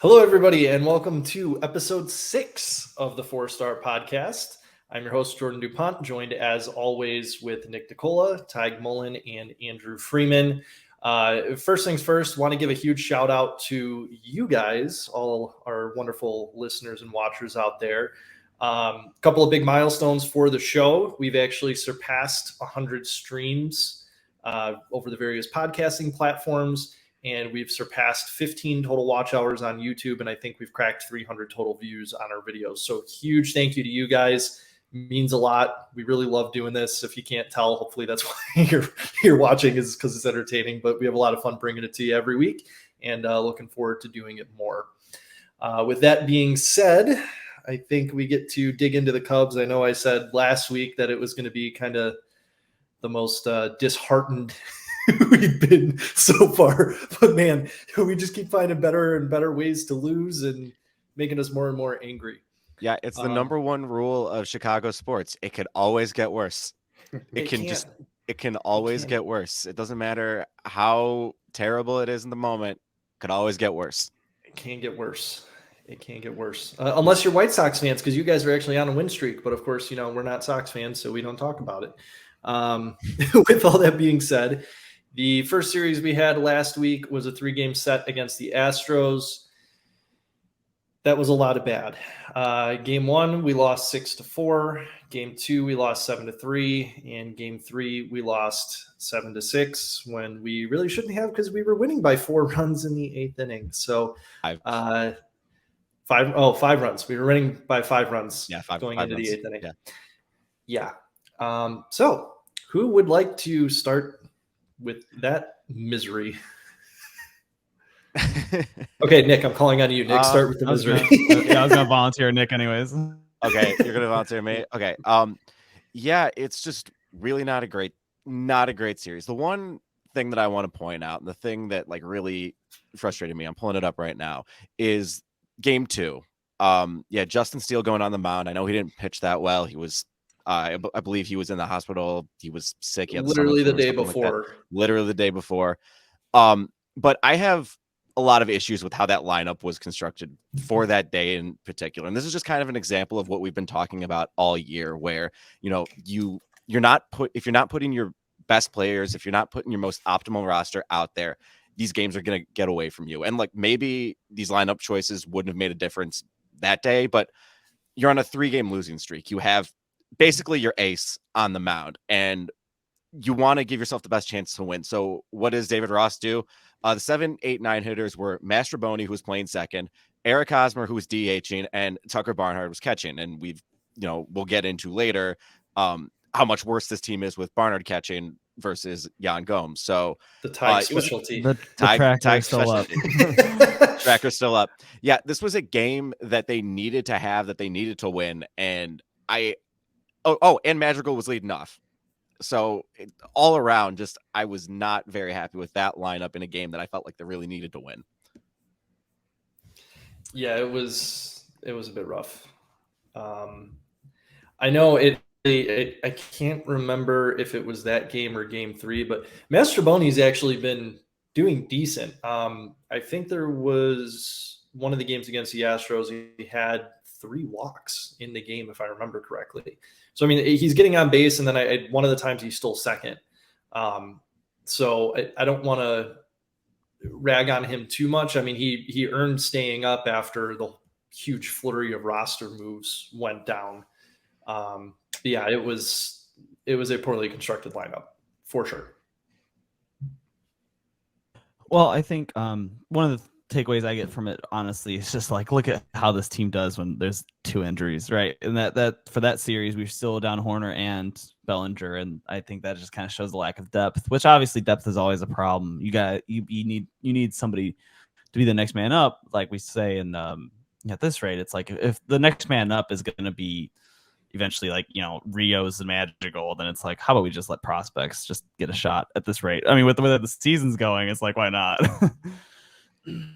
Hello, everybody, and welcome to episode 6 of the 4-Star Podcast. I'm your host, Jordan DuPont, joined as always with Nick DeCola, Teige Mullen, and Andrew Freeman. First things first, want to give a huge shout out to you guys, all our wonderful listeners and watchers out there. A couple of big milestones for the show. We've actually surpassed 100 streams over the various podcasting platforms. And we've surpassed 15 total watch hours on YouTube, and I think we've cracked 300 total views on our videos. So huge thank you to you guys. It means a lot. We really love doing this. If you can't tell, hopefully that's why you're watching, is because it's entertaining. But we have a lot of fun bringing it to you every week, and looking forward to doing it more. With that being said, I think we get to dig into the Cubs. I know I said last week that it was going to be kind of the most disheartened we've been so far, but man, we just keep finding better and better ways to lose and making us more and more angry. Yeah, it's the number one rule of Chicago sports. It could always get worse. It can always get worse. It doesn't matter how terrible it is in the moment. It could always get worse. It can get worse. It can get worse. Unless you're White Sox fans, because you guys are actually on a win streak. But of course, we're not Sox fans, so we don't talk about it. With all that being said, the first series we had last week was a 3-game set against the Astros. That was a lot of bad. Game 1, we lost 6-4. Game 2, we lost 7-3. And Game 3, we lost 7-6 when we really shouldn't have, because we were winning by 4 runs in the 8th inning. So 5 runs. We were winning by 5 runs going into the 8th inning. Yeah. So who would like to start with that misery? Okay, Nick, I'm calling on you. Nick, start with the misery. I was gonna volunteer Nick anyways. Okay, you're gonna volunteer me. Okay. Yeah, it's just really not a great series. The one thing that I want to point out, and the thing that really frustrated me, I'm pulling it up right now, is Game 2. Justin Steele going on the mound. I know he didn't pitch that well. He was I believe he was in the hospital. He was sick. Literally the day before. Literally the day before. But I have a lot of issues with how that lineup was constructed for that day in particular. And this is just kind of an example of what we've been talking about all year, where, if you're not putting your best players, if you're not putting your most optimal roster out there, these games are going to get away from you. And maybe these lineup choices wouldn't have made a difference that day, but you're on a 3-game losing streak. You have basically your ace on the mound, and you want to give yourself the best chance to win. So what does David Ross do? The 7, 8, 9 hitters were Mastroboni, who was playing second, Eric Hosmer, who was DHing, and Tucker Barnhart was catching. And we'll get into later how much worse this team is with Barnhart catching versus Yan Gomes. So the Teige specialty. The tracker's still up. Tracker's still up. Yeah, this was a game that they needed to have, that they needed to win. And and Madrigal was leading off. So all around, I was not very happy with that lineup in a game that I felt like they really needed to win. Yeah, it was a bit rough. I know I can't remember if it was that game or Game 3, but Mastroboni's actually been doing decent. I think there was one of the games against the Astros, he had 3 walks in the game, if I remember correctly. So, he's getting on base, and then one of the times he stole second. So I don't want to rag on him too much. He earned staying up after the huge flurry of roster moves went down. Yeah, it was a poorly constructed lineup for sure. Well, I think one of the takeaways I get from it, honestly, is just look at how this team does when there's 2 injuries, right? And that for that series, we're still down Horner and Bellinger, and I think that just kind of shows the lack of depth, which obviously depth is always a problem. You need somebody to be the next man up, like we say, and at this rate, it's if the next man up is going to be eventually Rios and Madrigal, then it's how about we just let prospects just get a shot at this rate? With the way that the season's going, it's why not?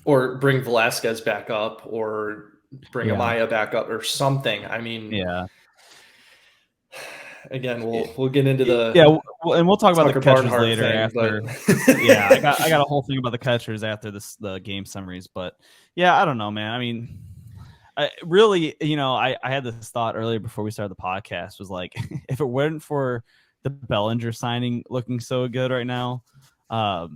Or bring Velasquez back up, or bring Amaya back up, or something. again, we'll get into the and we'll talk about the catchers later thing, after. but... Yeah, I got a whole thing about the catchers after the game summaries, but yeah, I don't know, man. I mean, I had this thought earlier before we started the podcast, was like, if it weren't for the Bellinger signing looking so good right now, I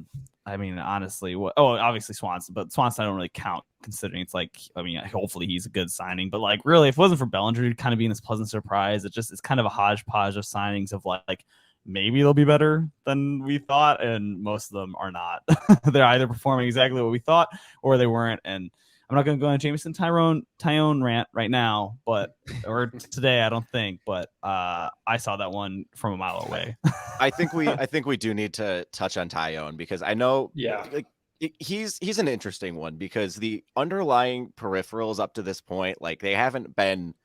mean, honestly, obviously Swanson, but Swanson I don't really count, considering it's like, I mean, hopefully he's a good signing, but like, really, if it wasn't for Bellinger, it'd kind of be this pleasant surprise. It's kind of a hodgepodge of signings of like maybe they'll be better than we thought, and most of them are not. They're either performing exactly what we thought or they weren't. And I'm not going to go on a Jameson Tyone rant right now, or today, I don't think, but I saw that one from a mile away. I think we do need to touch on Tyone, because I know, like, he's an interesting one, because the underlying peripherals up to this point, like, they haven't been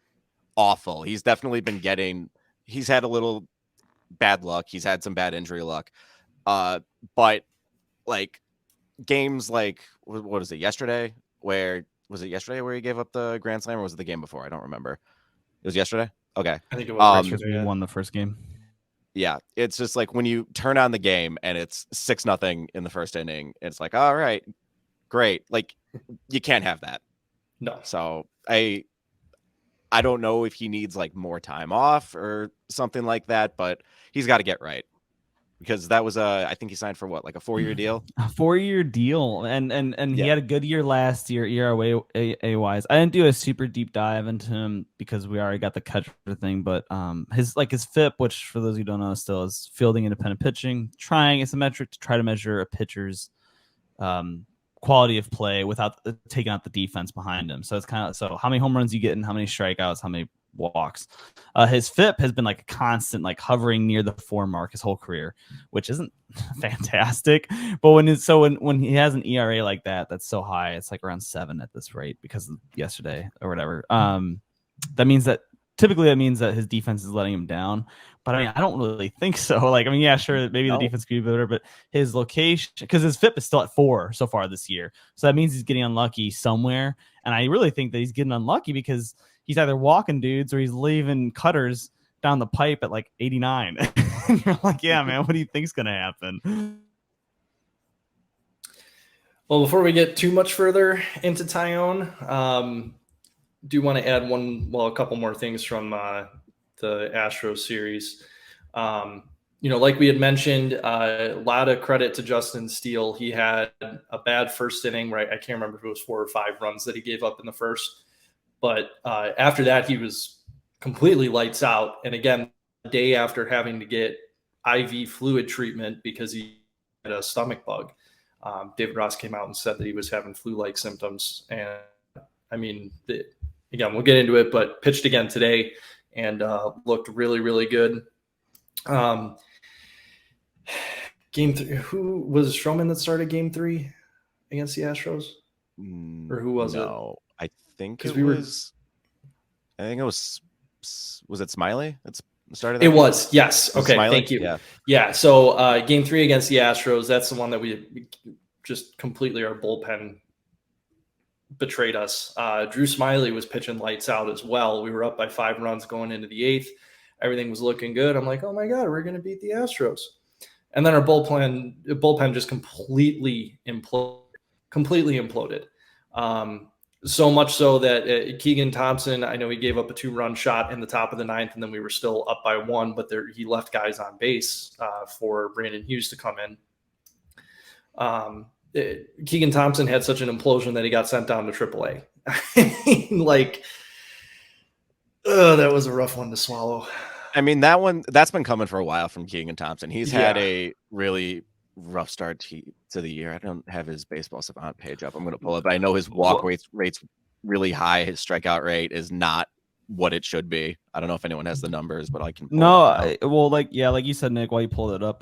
awful. He's definitely been he's had a little bad luck. He's had some bad injury luck. But like games like, what is it, yesterday? Where he gave up the grand slam, or was it the game before? I don't remember. It was yesterday. Okay. I think it was yesterday. We won the first game. Yeah. It's just like when you turn on the game and it's 6-0 in the first inning, it's like, all right, great. Like, you can't have that. No. So I don't know if he needs like more time off or something like that, but he's got to get right. Because that was I think he signed for what, like a 4-year deal? A 4-year deal. And he had a good year last year, ERA wise. I didn't do a super deep dive into him because we already got the catcher thing, but his FIP, which for those who don't know still is fielding independent pitching, it's a metric to try to measure a pitcher's quality of play without taking out the defense behind him. So it's kind of, so how many home runs you get and how many strikeouts, how many walks. His FIP has been like a constant, like hovering near the 4 mark his whole career, which isn't fantastic. But when he has an ERA like that, that's so high, it's like around 7 at this rate because of yesterday or whatever. That means that his defense is letting him down. But I mean, I don't really think so. Like, I mean, yeah, sure, maybe the defense could be better, but his location, because his FIP is still at 4 so far this year. So that means he's getting unlucky somewhere. And I really think that he's getting unlucky because he's either walking dudes or he's leaving cutters down the pipe at like 89. And you're like, yeah, man, what do you think's going to happen? Well, before we get too much further into Tyone, do want to add a couple more things from the Astros series. Like we had mentioned, a lot of credit to Justin Steele. He had a bad first inning, right? I can't remember if it was 4 or 5 runs that he gave up in the first. But after that, he was completely lights out. And again, the day after having to get IV fluid treatment because he had a stomach bug, David Ross came out and said that he was having flu-like symptoms. And I mean, again, we'll get into it, but pitched again today and looked really, really good. Game 3, who was Stroman that started game 3 against the Astros? Or who was it? No, I think it was Smiley that started that? It was, yes. Okay, Smiley? thank you. Yeah. So game 3 against the Astros, that's the one that we just completely, our bullpen betrayed us. Drew Smiley was pitching lights out as well. We were up by 5 runs going into the 8th. Everything was looking good. I'm like, oh my God, we're going to beat the Astros. And then our bullpen just completely imploded. So much so that Keegan Thompson, I know he gave up a 2-run shot in the top of the 9th, and then we were still up by 1, but he left guys on base for Brandon Hughes to come in. Keegan Thompson had such an implosion that he got sent down to AAA. That was a rough one to swallow. I mean, that's been coming for a while from Keegan Thompson. He's had a really rough start to the year. I don't have his baseball savant page up. I'm going to pull it, but I know his walk rate's really high. His strikeout rate is not what it should be. I don't know if anyone has the numbers, but I can. Like you said, Nick, while you pulled it up,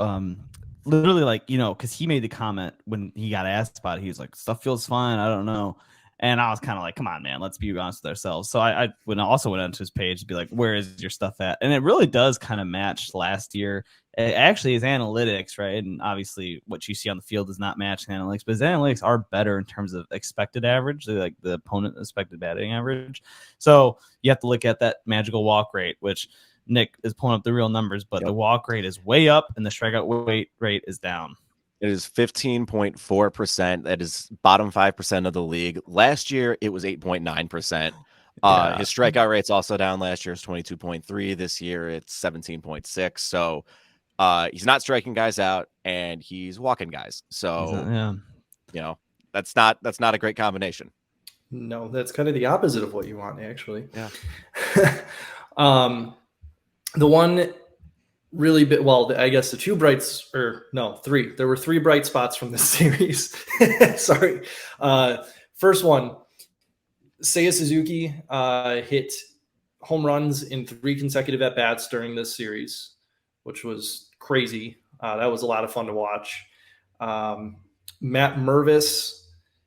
literally, because he made the comment when he got asked about it. He was like, "Stuff feels fine. I don't know." And I was kind of like, come on, man, let's be honest with ourselves. So I also went onto his page to be like, where is your stuff at? And it really does kind of match last year. It actually, his analytics, right? And obviously what you see on the field does not match analytics, but his analytics are better in terms of expected average, like the opponent expected batting average. So you have to look at that magical walk rate, which Nick is pulling up the real numbers, but the walk rate is way up and the strikeout rate is down. It is 15.4%. That is bottom 5% of the league. Last year, it was 8.9%. His strikeout rate's also down. Last year, it's 22.3. This year, it's 17.6. So he's not striking guys out, and he's walking guys. So, that's not a great combination. No, that's kind of the opposite of what you want, actually. Yeah. The one really bit, well, I guess three. There were 3 bright spots from this series. Sorry. First one, Seiya Suzuki hit home runs in 3 consecutive at-bats during this series, which was crazy. That was a lot of fun to watch. Matt Mervis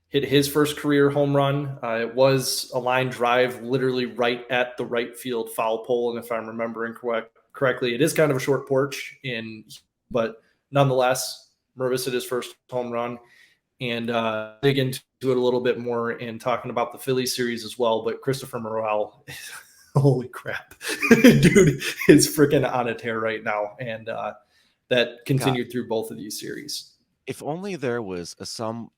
hit his first career home run. It was a line drive literally right at the right field foul pole, and if I'm remembering correctly, it is kind of a short porch, but nonetheless, Mervis hit his first home run. And dig into it a little bit more in talking about the Phillies series as well. But Christopher Morel, holy crap, dude is freaking on a tear right now, and that continued through both of these series. If only there was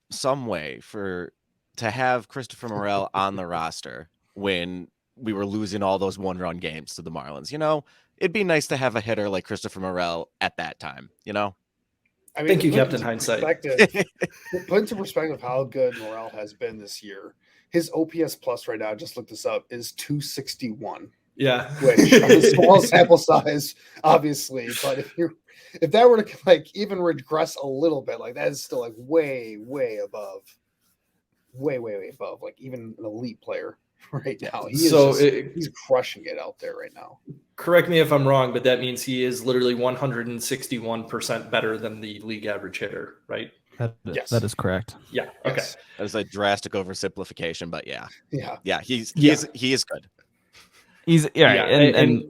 some way to have Christopher Morel on the roster when we were losing all those 1-run games to the Marlins. It'd be nice to have a hitter like Christopher Morel at that time. I mean, thank you, Captain Hindsight. Put into perspective how good Morel has been this year. His OPS plus right now, I just looked this up, is 261. Yeah, which is a small sample size, obviously. But if that were to even regress a little bit, that is still way above, way above, even an elite player right now. He's crushing it out there right now. Correct me if I'm wrong, but that means he is literally 161% better than the league average hitter, right? Yes, that is correct. Yeah. Okay. Yes. That is a drastic oversimplification, but yeah. He is good. He's and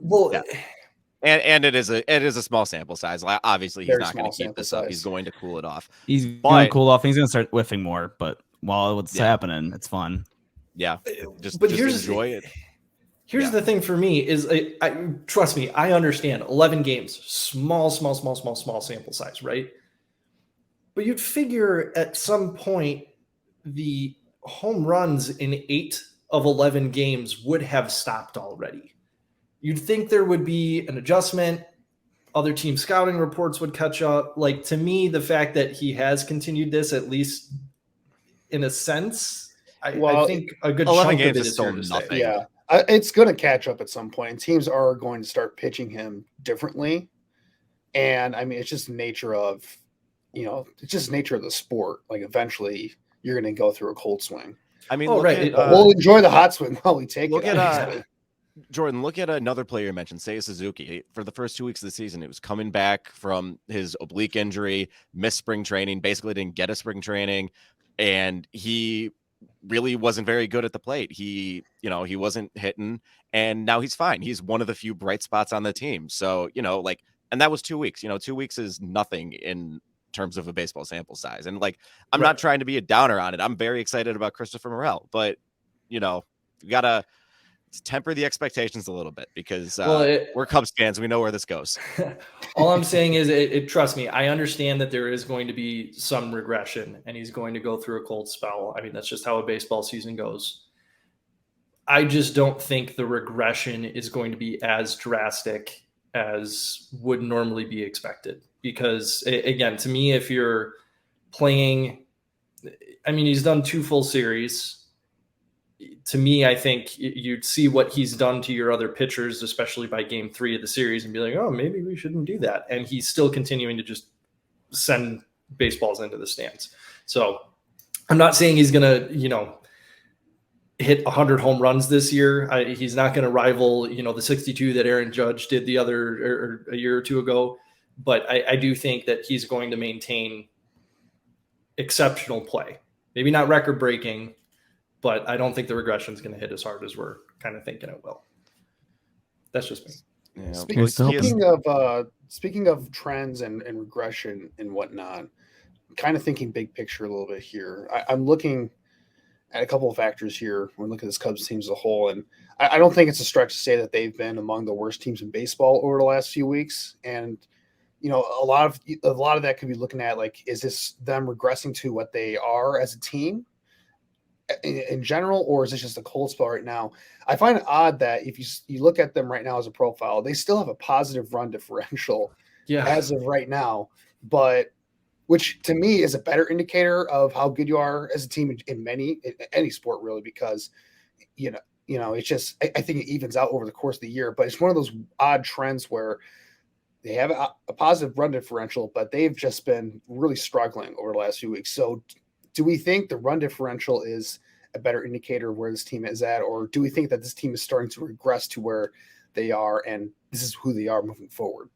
it is a small sample size. Obviously, he's not going to keep this up. He's going to cool it off. He's going to cool off. He's going to start whiffing more. But while it's happening, it's fun. Yeah, just enjoy it. Here's the thing for me is, I trust me, I understand 11 games, small sample size, right? But you'd figure at some point the home runs in 8 of 11 games would have stopped already. You'd think there would be an adjustment. Other team scouting reports would catch up. To me, the fact that he has continued this, at least in a sense, I think a good chunk of it is still nothing. Yeah. It's going to catch up at some point. Teams are going to start pitching him differently. And I mean, it's just nature of, it's just nature of the sport. Eventually you're going to go through a cold swing. I mean, we'll enjoy the hot swing while we take it. Jordan, look at another player you mentioned, Seiya Suzuki. For the first 2 weeks of the season, it was coming back from his oblique injury, missed spring training, basically didn't get a spring training. And he really wasn't very good at the plate. He wasn't hitting, and now he's fine. He's one of the few bright spots on the team. So, and that was 2 weeks. 2 weeks is nothing in terms of a baseball sample size. And I'm not trying to be a downer on it. I'm very excited about Christopher Morel, but you gotta temper the expectations a little bit because we're Cubs fans. We know where this goes. All I'm saying is trust me, I understand that there is going to be some regression and he's going to go through a cold spell. I mean, that's just how a baseball season goes. I just don't think the regression is going to be as drastic as would normally be expected. Because again, to me, if you're playing, I mean, he's done 2 full series. To me, I think you'd see what he's done to your other pitchers, especially by game 3 of the series, and be like, oh, maybe we shouldn't do that. And he's still continuing to just send baseballs into the stands. So I'm not saying he's going to, hit 100 home runs this year. He's not going to rival, the 62 that Aaron Judge did the other or a year or 2 ago. But I do think that he's going to maintain exceptional play. Maybe not record breaking, but I don't think the regression is going to hit as hard as we're kind of thinking it will. That's just me. Yeah. Speaking of trends and regression and whatnot, kind of thinking big picture a little bit here. I'm looking at a couple of factors here. We're looking at this Cubs team as a whole, and I don't think it's a stretch to say that they've been among the worst teams in baseball over the last few weeks. And a lot of that could be looking at, like, is this them regressing to what they are as a team in general, or is it just a cold spell right now? I find it odd that if you look at them right now as a profile, they still have a positive run differential as of right now, but which to me is a better indicator of how good you are as a team in any sport, really, because it's just, I think it evens out over the course of the year, but it's one of those odd trends where they have a positive run differential, but they've just been really struggling over the last few weeks. So do we think the run differential is a better indicator of where this team is at, or do we think that this team is starting to regress to where they are and this is who they are moving forward?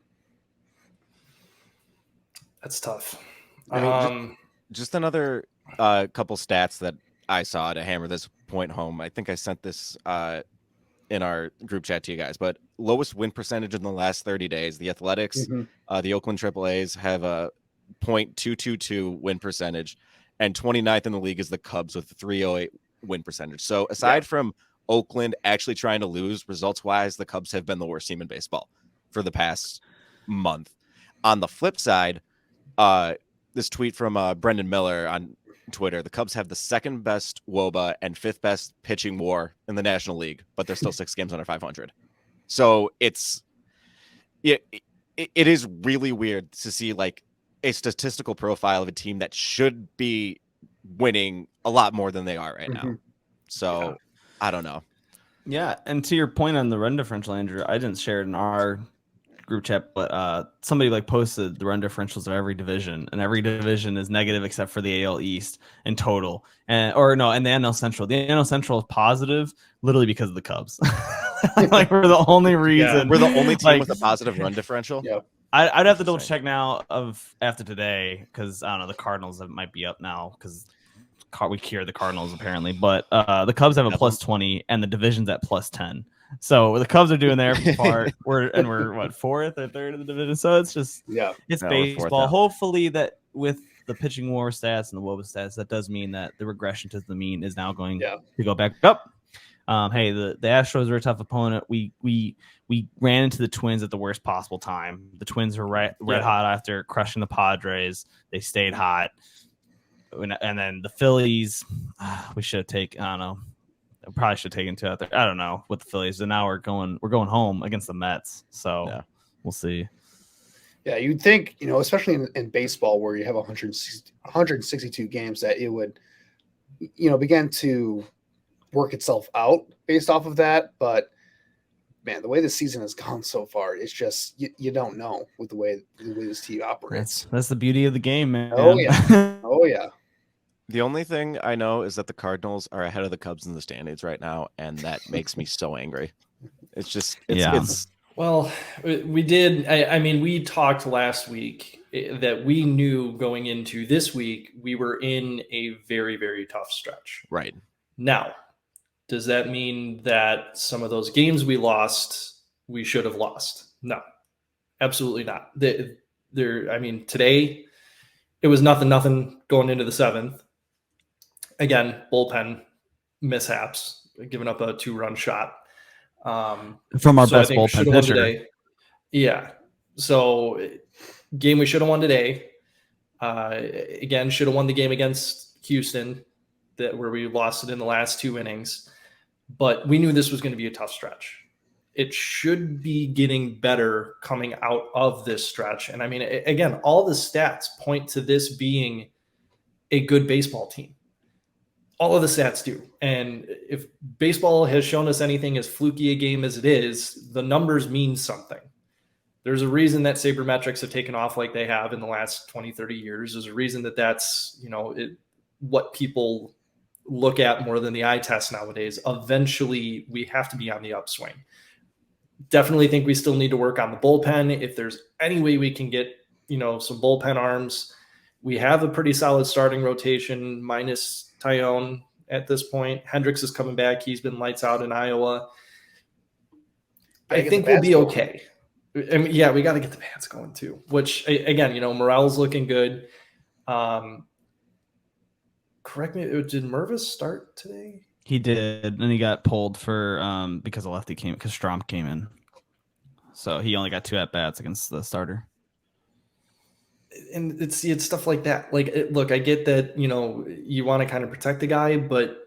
That's tough. I mean, just another couple stats that I saw to hammer this point home. I think I sent this in our group chat to you guys, but lowest win percentage in the last 30 days. The Athletics, the Oakland AAAs have a .222 win percentage, and 29th in the league is the Cubs with a .308 win percentage. So aside from Oakland actually trying to lose, results-wise, the Cubs have been the worst team in baseball for the past month. On the flip side, this tweet from Brendan Miller on Twitter: the Cubs have the second best WOBA and fifth best pitching WAR in the National League, but they're still 6 games under 500. So it is really weird to see, like, a statistical profile of a team that should be winning a lot more than they are right now. So I don't know. Yeah, and to your point on the run differential, Andrew, I didn't share it in our group chat, but somebody posted the run differentials of every division, and every division is negative except for the AL East in total, and the NL Central. The NL Central is positive literally because of the Cubs. Like, we're the only reason. We're the only team with a positive run differential. Yeah. I'd have to double check now after today, because I don't know, the Cardinals might be up now because we cured the Cardinals apparently, but the Cubs have a +20 and the division's at +10. So the Cubs are doing their part. We're what, fourth or third in the division. So it's just it's baseball. Hopefully that with the pitching WAR stats and the WOBA stats, that does mean that the regression to the mean is now going to go back up. Hey, the Astros are a tough opponent. We ran into the Twins at the worst possible time. The Twins were red hot after crushing the Padres. They stayed hot, and then the Phillies. We should have taken. I don't know. I probably should have taken 2 out there. I don't know with the Phillies. And now we're going home against the Mets. So we'll see. Yeah, you'd think, especially in baseball where you have 162 games, that it would, begin to work itself out based off of that. But man, the way the season has gone so far, it's just you don't know with the way this team operates. That's the beauty of the game, man. Oh yeah. The only thing I know is that the Cardinals are ahead of the Cubs in the standings right now, and that makes me so angry. Well, we did. I mean, we talked last week that we knew going into this week we were in a very, very tough stretch. Right. Now, does that mean that some of those games we lost, we should have lost? No, absolutely not. I mean, today it was nothing going into the 7th. Again, bullpen mishaps, giving up a 2-run shot. From our best bullpen pitcher. Today. Yeah. So game we should have won today. Again, should have won the game against Houston where we lost it in the last 2 innings. But we knew this was going to be a tough stretch. It should be getting better coming out of this stretch. And I mean, again, all the stats point to this being a good baseball team. All of the stats do. And if baseball has shown us anything as fluky a game as it is, the numbers mean something. There's a reason that sabermetrics have taken off like they have in the last 20, 30 years. There's a reason that's, what people look at more than the eye test nowadays. Eventually, we have to be on the upswing. Definitely think we still need to work on the bullpen. If there's any way we can get, some bullpen arms, we have a pretty solid starting rotation minus Tyone at this point. Hendricks is coming back. He's been lights out in Iowa. I think we'll be okay. I mean, yeah, we got to get the bats going too, which again, Morel's looking good. Correct me, did Mervis start today? He did, and he got pulled for because because Strom came in. So he only got 2 at-bats against the starter. And it's stuff like that. Like, look, I get that, you want to kind of protect the guy, but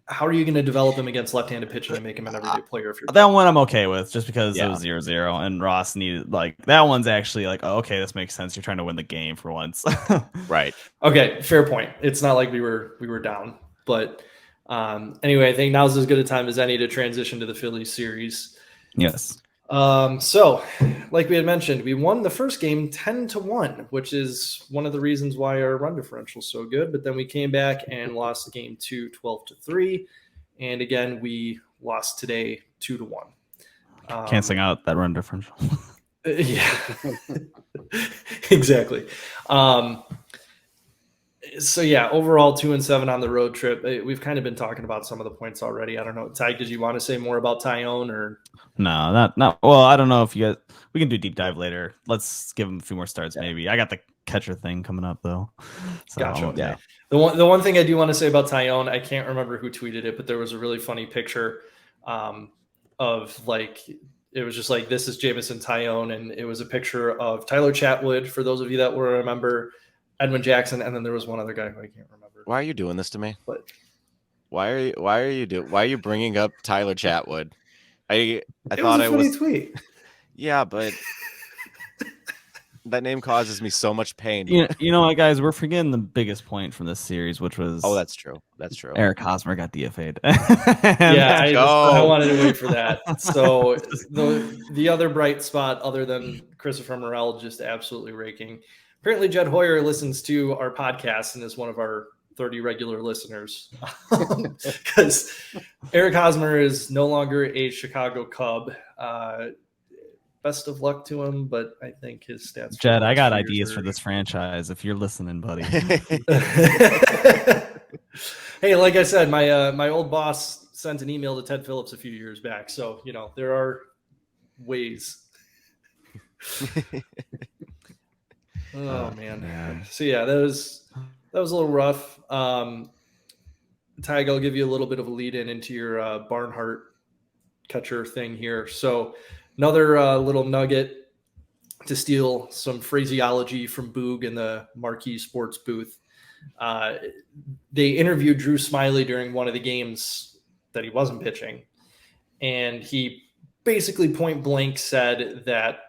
how are you going to develop him against left-handed pitching and make him an everyday player? If you're that one, I'm okay with, just because it was 0-0, and Ross needed that one's actually oh, okay, this makes sense. You're trying to win the game for once, right? Okay, fair point. It's not like we were down, but anyway, I think now's as good a time as any to transition to the Phillies series. Yes. So, like we had mentioned, we won the first game 10-1, which is one of the reasons why our run differential is so good. But then we came back and lost game 2, 12-3, and again we lost today 2-1. Canceling out that run differential. Yeah, exactly. So yeah, overall 2-7 on the road trip. We've kind of been talking about some of the points already. I don't know, Ty, did you want to say more about Tyone or? No, not. Well, I don't know if you guys. We can do deep dive later. Let's give him a few more starts, maybe. I got the catcher thing coming up though. So, gotcha. Yeah. The one thing I do want to say about Tyone, I can't remember who tweeted it, but there was a really funny picture of it was just this is Jameson Tyone, and it was a picture of Tyler Chatwood, for those of you that will remember, Edwin Jackson, and then there was one other guy who I can't remember. Why are you doing this to me? But why are you bringing up Tyler Chatwood? I it thought was a funny tweet. Yeah, but that name causes me so much pain. You know what, guys? We're forgetting the biggest point from this series, which was that's true. Eric Hosmer got DFA'd. Yeah, I wanted to wait for that. So the other bright spot, other than Christopher Morel just absolutely raking. Apparently, Jed Hoyer listens to our podcast and is one of our 30 regular listeners, because Eric Hosmer is no longer a Chicago Cub. Best of luck to him, but I think his stats. Jed, I got ideas for this franchise if you're listening, buddy. Hey, like I said, my old boss sent an email to Ted Phillips a few years back, so there are ways. Oh man. So yeah, that was a little rough. Tig, I'll give you a little bit of a lead into your Barnhart catcher thing here. So another little nugget to steal some phraseology from Boog in the Marquee Sports booth. They interviewed Drew Smiley during one of the games that he wasn't pitching, and he basically point blank said that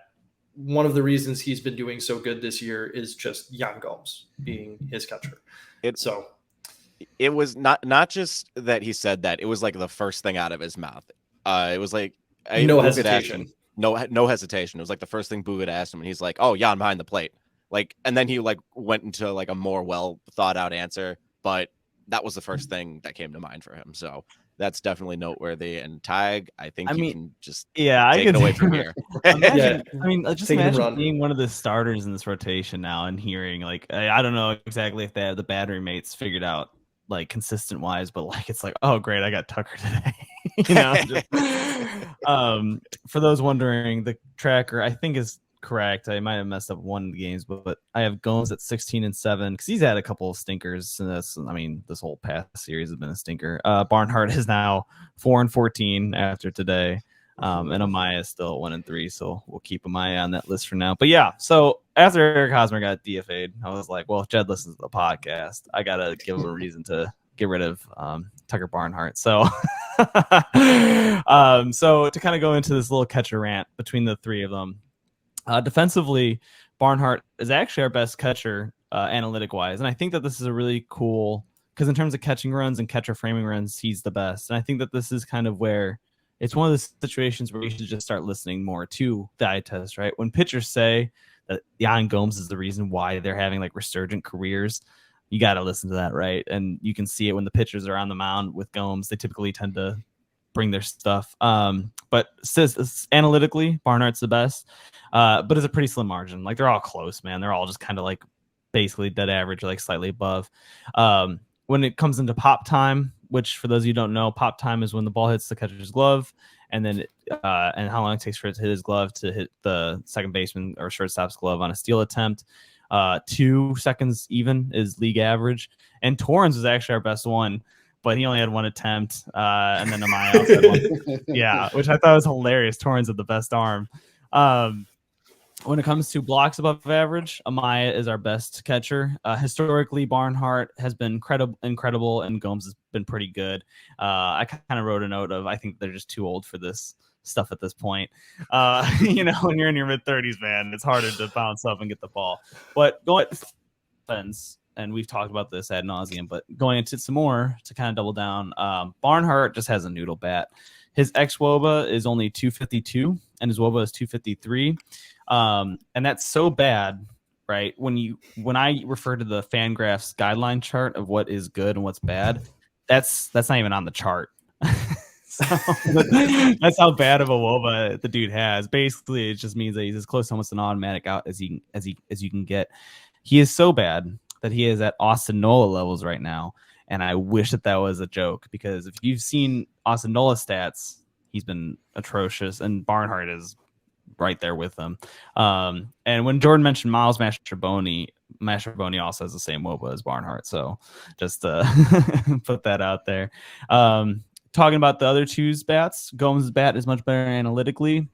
one of the reasons he's been doing so good this year is just Yan Gomes being his catcher. It was not just that he said that. It was the first thing out of his mouth. It was no hesitation. No hesitation. It was the first thing Boog had asked him, and he's like, "Oh, Yan behind the plate." And then he went into a more well thought out answer, but that was the first thing that came to mind for him. So that's definitely noteworthy. And Tig, I think you can just take it away from here. Imagine being one of the starters in this rotation now and hearing I don't know exactly if they have the battery mates figured out consistent wise, but it's oh great, I got Tucker today. For those wondering, the tracker I think is correct. I might have messed up one of the games, but I have Gomes at 16-7 because he's had a couple of stinkers. And this whole past series has been a stinker. Barnhart is now 4-14 after today, and Amaya is still at 1-3. So we'll keep Amaya on that list for now. But yeah, so after Eric Hosmer got DFA'd, I was like, well, if Jed listens to the podcast, I gotta give him a reason to get rid of Tucker Barnhart. So, so to kind of go into this little catcher rant between the three of them. Defensively, Barnhart is actually our best catcher analytic-wise, and I think that this is a really cool because in terms of catching runs and catcher framing runs, he's the best. And I think that this is kind of where it's one of the situations where you should just start listening more to the eye test, right? When pitchers say that Yan Gomes is the reason why they're having resurgent careers, you got to listen to that, right? And you can see it when the pitchers are on the mound with Gomes. They typically tend to bring their stuff. But analytically, Barnhart's the best. But it's a pretty slim margin. They're all close, man. They're all just kind of basically dead average, slightly above. when it comes into pop time, which for those of you who don't know, pop time is when the ball hits the catcher's glove, and then and how long it takes for it to hit his glove to hit the second baseman or shortstop's glove on a steal attempt. 2 seconds even is league average, and Torrens was actually our best one, but he only had 1 attempt, and then Amaya also had 1. Yeah, which I thought was hilarious. Torrens had the best arm. When it comes to blocks above average, Amaya is our best catcher. Historically, Barnhart has been incredible, and Gomes has been pretty good. I kind of wrote a note of I think they're just too old for this stuff at this point. When you're in your mid-30s, man, it's harder to bounce up and get the ball. But going offense, and we've talked about this ad nauseum, but going into some more to kind of double down, Barnhart just has a noodle bat. His xWOBA is only 252, and his WOBA is 253. And that's so bad, right? When I refer to the Fangraphs guideline chart of what is good and what's bad, that's not even on the chart. So that's how bad of a WOBA the dude has. Basically, it just means that he's as close to almost an automatic out as you can get. He is so bad that he is at Austin Nola levels right now, and I wish that was a joke, because if you've seen Austin Nola stats, he's been atrocious, and Barnhart is right there with them. And when Jordan mentioned Miles Mastrobuoni also has the same WOBA as Barnhart. So just put that out there. Talking about the other two's bats, Gomes' bat is much better analytically.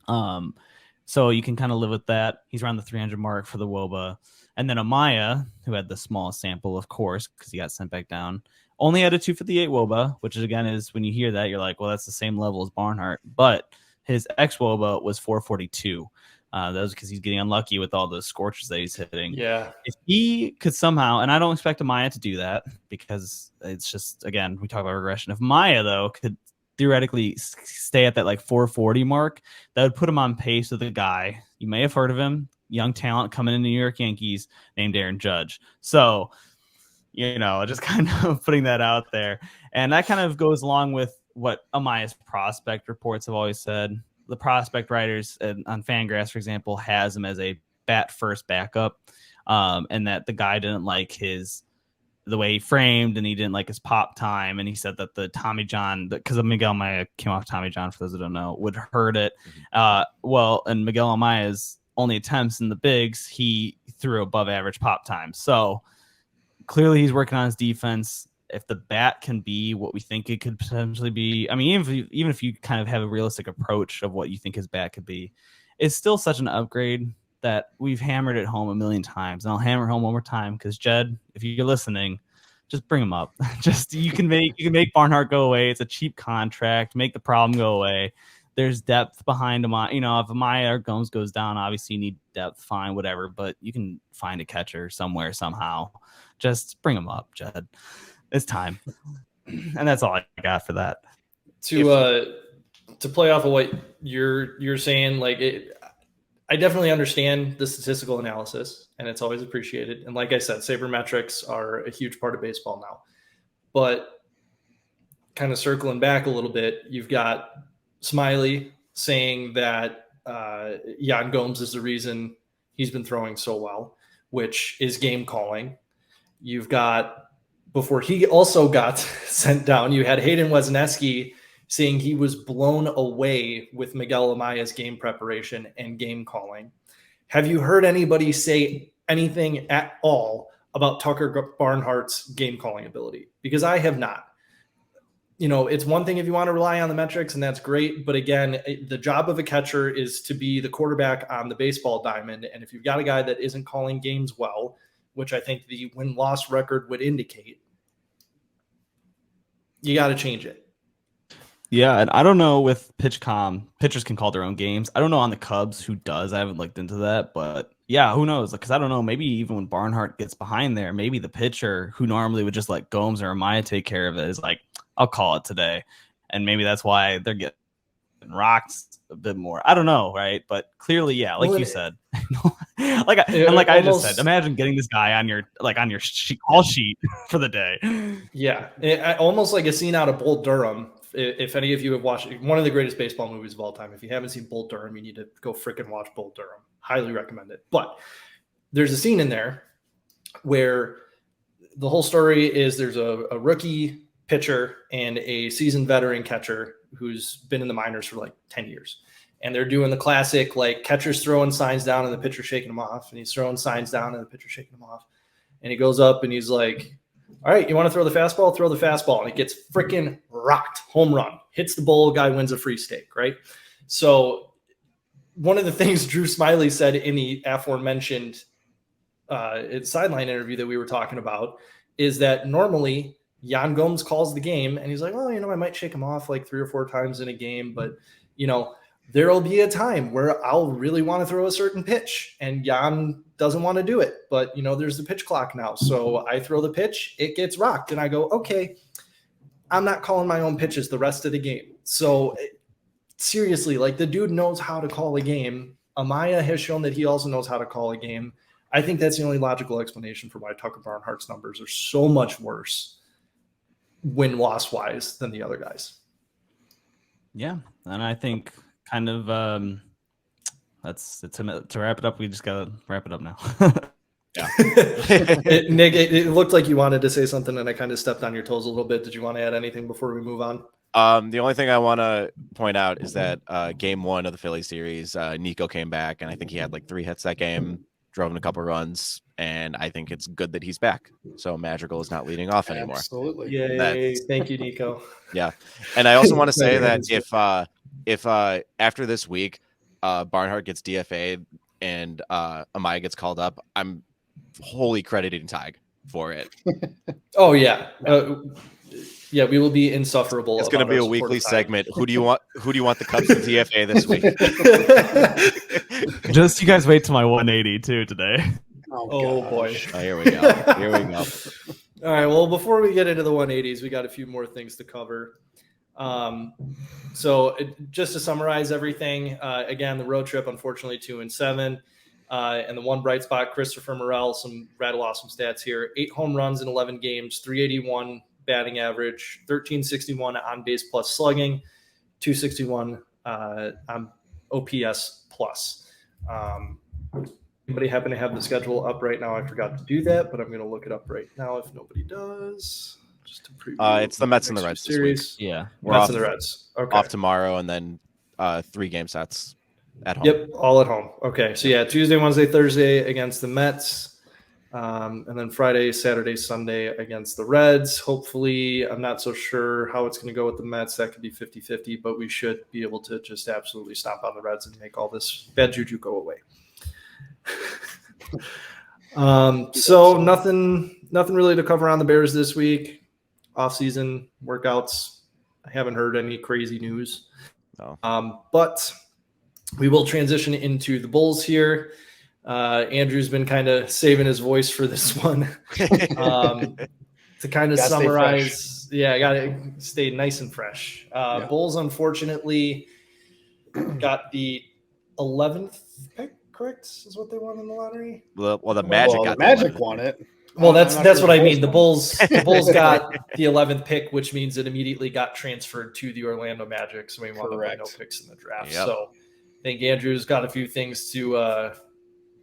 So you can kind of live with that. He's around the 300 mark for the WOBA. And then Amaya, who had the smallest sample, of course, because he got sent back down, only had a 258 WOBA, which is, again, is when you hear that, you're like, well, that's the same level as Barnhart. But his xWOBA was 442. That was because he's getting unlucky with all the scorches that he's hitting. Yeah. If he could somehow, and I don't expect Amaya to do that, because it's just, again, we talk about regression. If Maya, though, could theoretically stay at that like 440 mark, that would put him on pace with a guy, you may have heard of him, young talent coming in the New York Yankees, named Aaron Judge. So, just kind of putting that out there. And that kind of goes along with what Amaya's prospect reports have always said. The prospect writers on Fangraphs, for example, has him as a bat first backup, and that the guy didn't like the way he framed, and he didn't like his pop time, and he said that the Tommy John, because Miguel Amaya came off Tommy John, for those who don't know, would hurt it. And Miguel Amaya's only attempts in the bigs, he threw above average pop time. So clearly he's working on his defense. If the bat can be what we think it could potentially be, I mean, even if you kind of have a realistic approach of what you think his bat could be, it's still such an upgrade that we've hammered it home a million times. And I'll hammer home one more time, because Jed, if you're listening, just bring him up. You can make Barnhart go away. It's a cheap contract. Make the problem go away. There's depth behind him. If Amaya or Gomes goes down, obviously you need depth, fine, whatever. But you can find a catcher somewhere, somehow. Just bring him up, Jed. It's time. And that's all I got for that. To play off of what you're saying, I definitely understand the statistical analysis, and it's always appreciated. And like I said, sabermetrics are a huge part of baseball now. But kind of circling back a little bit, you've got Smiley saying that Yan Gomes is the reason he's been throwing so well, which is game calling. You've got, before he also got sent down, you had Hayden Wesneski saying he was blown away with Miguel Amaya's game preparation and game calling. Have you heard anybody say anything at all about Tucker Barnhart's game calling ability? Because I have not. It's one thing if you want to rely on the metrics, and that's great. But again, the job of a catcher is to be the quarterback on the baseball diamond. And if you've got a guy that isn't calling games well, which I think the win-loss record would indicate, you got to change it. Yeah, and I don't know with PitchCom, pitchers can call their own games. I don't know on the Cubs who does. I haven't looked into that, but yeah, who knows? Because I don't know. Maybe even when Barnhart gets behind there, maybe the pitcher who normally would just let Gomes or Amaya take care of it is like, I'll call it today, and maybe that's why they're getting rocked a bit more. I don't know, right? But clearly, yeah, like you said, I just said, imagine getting this guy on your call sheet for the day. Yeah, almost like a scene out of Bull Durham. If any of you have watched one of the greatest baseball movies of all time, if you haven't seen Bull Durham, you need to go freaking watch Bull Durham. Highly recommend it. But there's a scene in there where the whole story is there's a rookie pitcher and a seasoned veteran catcher who's been in the minors for like 10 years. And they're doing the classic, like catcher's throwing signs down and the pitcher shaking them off. And he's throwing signs down and the pitcher shaking them off. And he goes up and he's like, all right, you want to throw the fastball? Throw the fastball. And it gets freaking rocked, home run. Hits the bowl, guy wins a free steak, right? So one of the things Drew Smiley said in the aforementioned sideline interview that we were talking about is that normally Yan Gomes calls the game and he's like, oh, I might shake him off like 3 or 4 times in a game, but there'll be a time where I'll really want to throw a certain pitch and Jan doesn't want to do it, but there's the pitch clock now. So I throw the pitch, it gets rocked and I go, okay, I'm not calling my own pitches the rest of the game. So seriously, like the dude knows how to call a game. Amaya has shown that he also knows how to call a game. I think that's the only logical explanation for why Tucker Barnhart's numbers are so much worse win-loss wise than the other guys. Yeah. And I think kind of that's to wrap it up. We just gotta wrap it up now. Yeah. Nick, it looked like you wanted to say something and I kind of stepped on your toes a little bit. Did you want to add anything before we move on? The only thing I want to point out is that game 1 of the Phillies series, Nico came back and I think he had like 3 hits that game, drove in a couple runs, and I think it's good that he's back. So Madrigal is not leading off anymore. Absolutely. Yay. Thank you, Nico. Yeah. And I also want to say that if after this week Barnhart gets DFA'd and Amaya gets called up, I'm wholly crediting Teige for it. Oh yeah. Yeah, we will be insufferable. It's going to be a weekly segment. Who do you want the Cubs to DFA this week? Just you guys wait till my 180 too today. Oh boy. Oh, here we go. Here we go. All right. Well, before we get into the 180s, we got a few more things to cover. Just to summarize everything, again, the road trip, unfortunately, 2-7. And the one bright spot, Christopher Morel, rattle off some stats here. 8 home runs in 11 games, 381 batting average, 1361 on base plus slugging, 261 on OPS plus. Anybody happen to have the schedule up right now? I forgot to do that, but I'm going to look it up right now if nobody does. Just to preview. It's the Mets and the Reds series. This week. Yeah, Mets and the Reds. Okay. Off tomorrow, and then 3 game sets at home. Yep, all at home. Okay, so yeah, Tuesday, Wednesday, Thursday against the Mets. And then Friday, Saturday, Sunday against the Reds. Hopefully, I'm not so sure how it's going to go with the Mets. That could be 50-50, but we should be able to just absolutely stomp on the Reds and make all this bad juju go away. So nothing really to cover on the Bears this week. Off-season workouts. I haven't heard any crazy news. No. But we will transition into the Bulls here. Andrew's been kind of saving his voice for this one to kind of summarize. Yeah, I got to stay nice and fresh. Bulls, unfortunately, got the 11th pick, correct? Is what they won in the lottery? Well, the Magic got the Magic won it. Well, that's what I mean. The Bulls got the 11th pick, which means it immediately got transferred to the Orlando Magic. So we wound up with no picks in the draft. Yep. So I think Andrew's got a few things to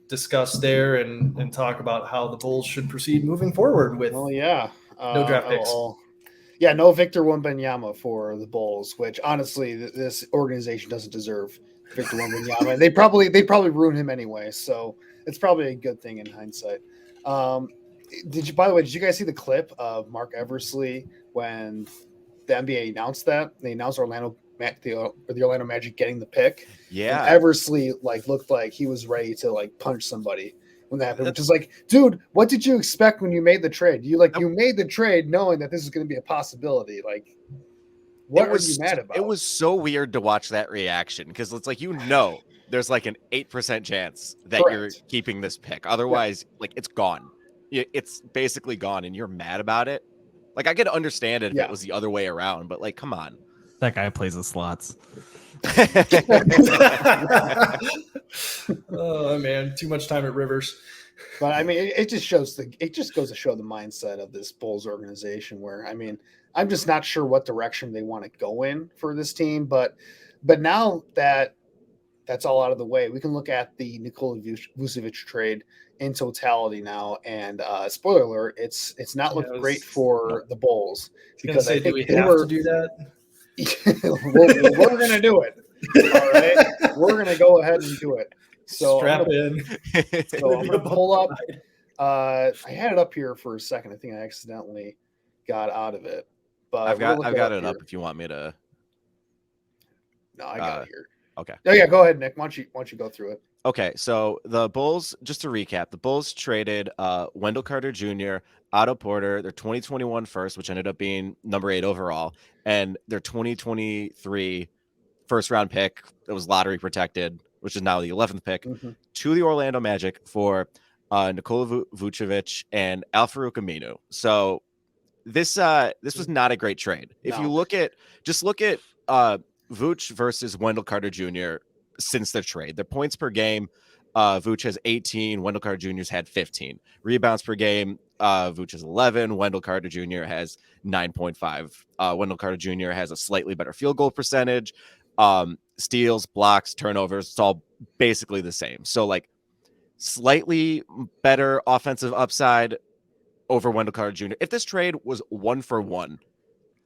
discuss there and talk about how the Bulls should proceed moving forward with no draft picks. No Victor Wembanyama for the Bulls, which honestly this organization doesn't deserve Victor Wembanyama. They probably ruin him anyway, so it's probably a good thing in hindsight. Did you guys see the clip of Mark Eversley when the NBA announced that? They announced the Orlando Magic getting the pick. Yeah. And Eversley looked like he was ready to punch somebody when that happened, which is dude, what did you expect when you made the trade? You made the trade knowing that this is going to be a possibility. What were you mad about? It was so weird to watch that reaction because it's there's an 8% chance that you're keeping this pick. Otherwise, it's gone. It's basically gone, and you're mad about it. I could understand it if it was the other way around, but come on. That guy plays the slots. Oh man, too much time at Rivers. But I mean, it just goes to show the mindset of this Bulls organization. Where I'm just not sure what direction they want to go in for this team. But now that that's all out of the way, we can look at the Nikola Vucevic trade in totality now. And spoiler alert, it's not looked great for the Bulls because I think do we have to do that? we're going to do it. All right, we're going to go ahead and do it. So strap in. So I'm going to pull up. I had it up here for a second. I think I accidentally got out of it. But I've got it up if you want me to. No, I got it here. Okay. Oh yeah, go ahead, Nick. Why don't you go through it? Okay, so the Bulls, just to recap, the Bulls traded Wendell Carter Jr., Otto Porter, their 2021 first, which ended up being number 8 overall, and their 2023 first round pick that was lottery protected, which is now the 11th pick, to the Orlando Magic for Nikola Vucevic and Al-Farouq Aminu. So this was not a great trade. If you look at Vooch versus Wendell Carter Jr. since the trade, the points per game, Vooch has 18, Wendell Carter Jr.'s had 15. Rebounds per game, Vooch has 11, Wendell Carter Jr. has 9.5. Wendell Carter Jr. has a slightly better field goal percentage. Steals, blocks, turnovers, it's all basically the same. So like slightly better offensive upside over Wendell Carter Jr. If this trade was 1-for-1,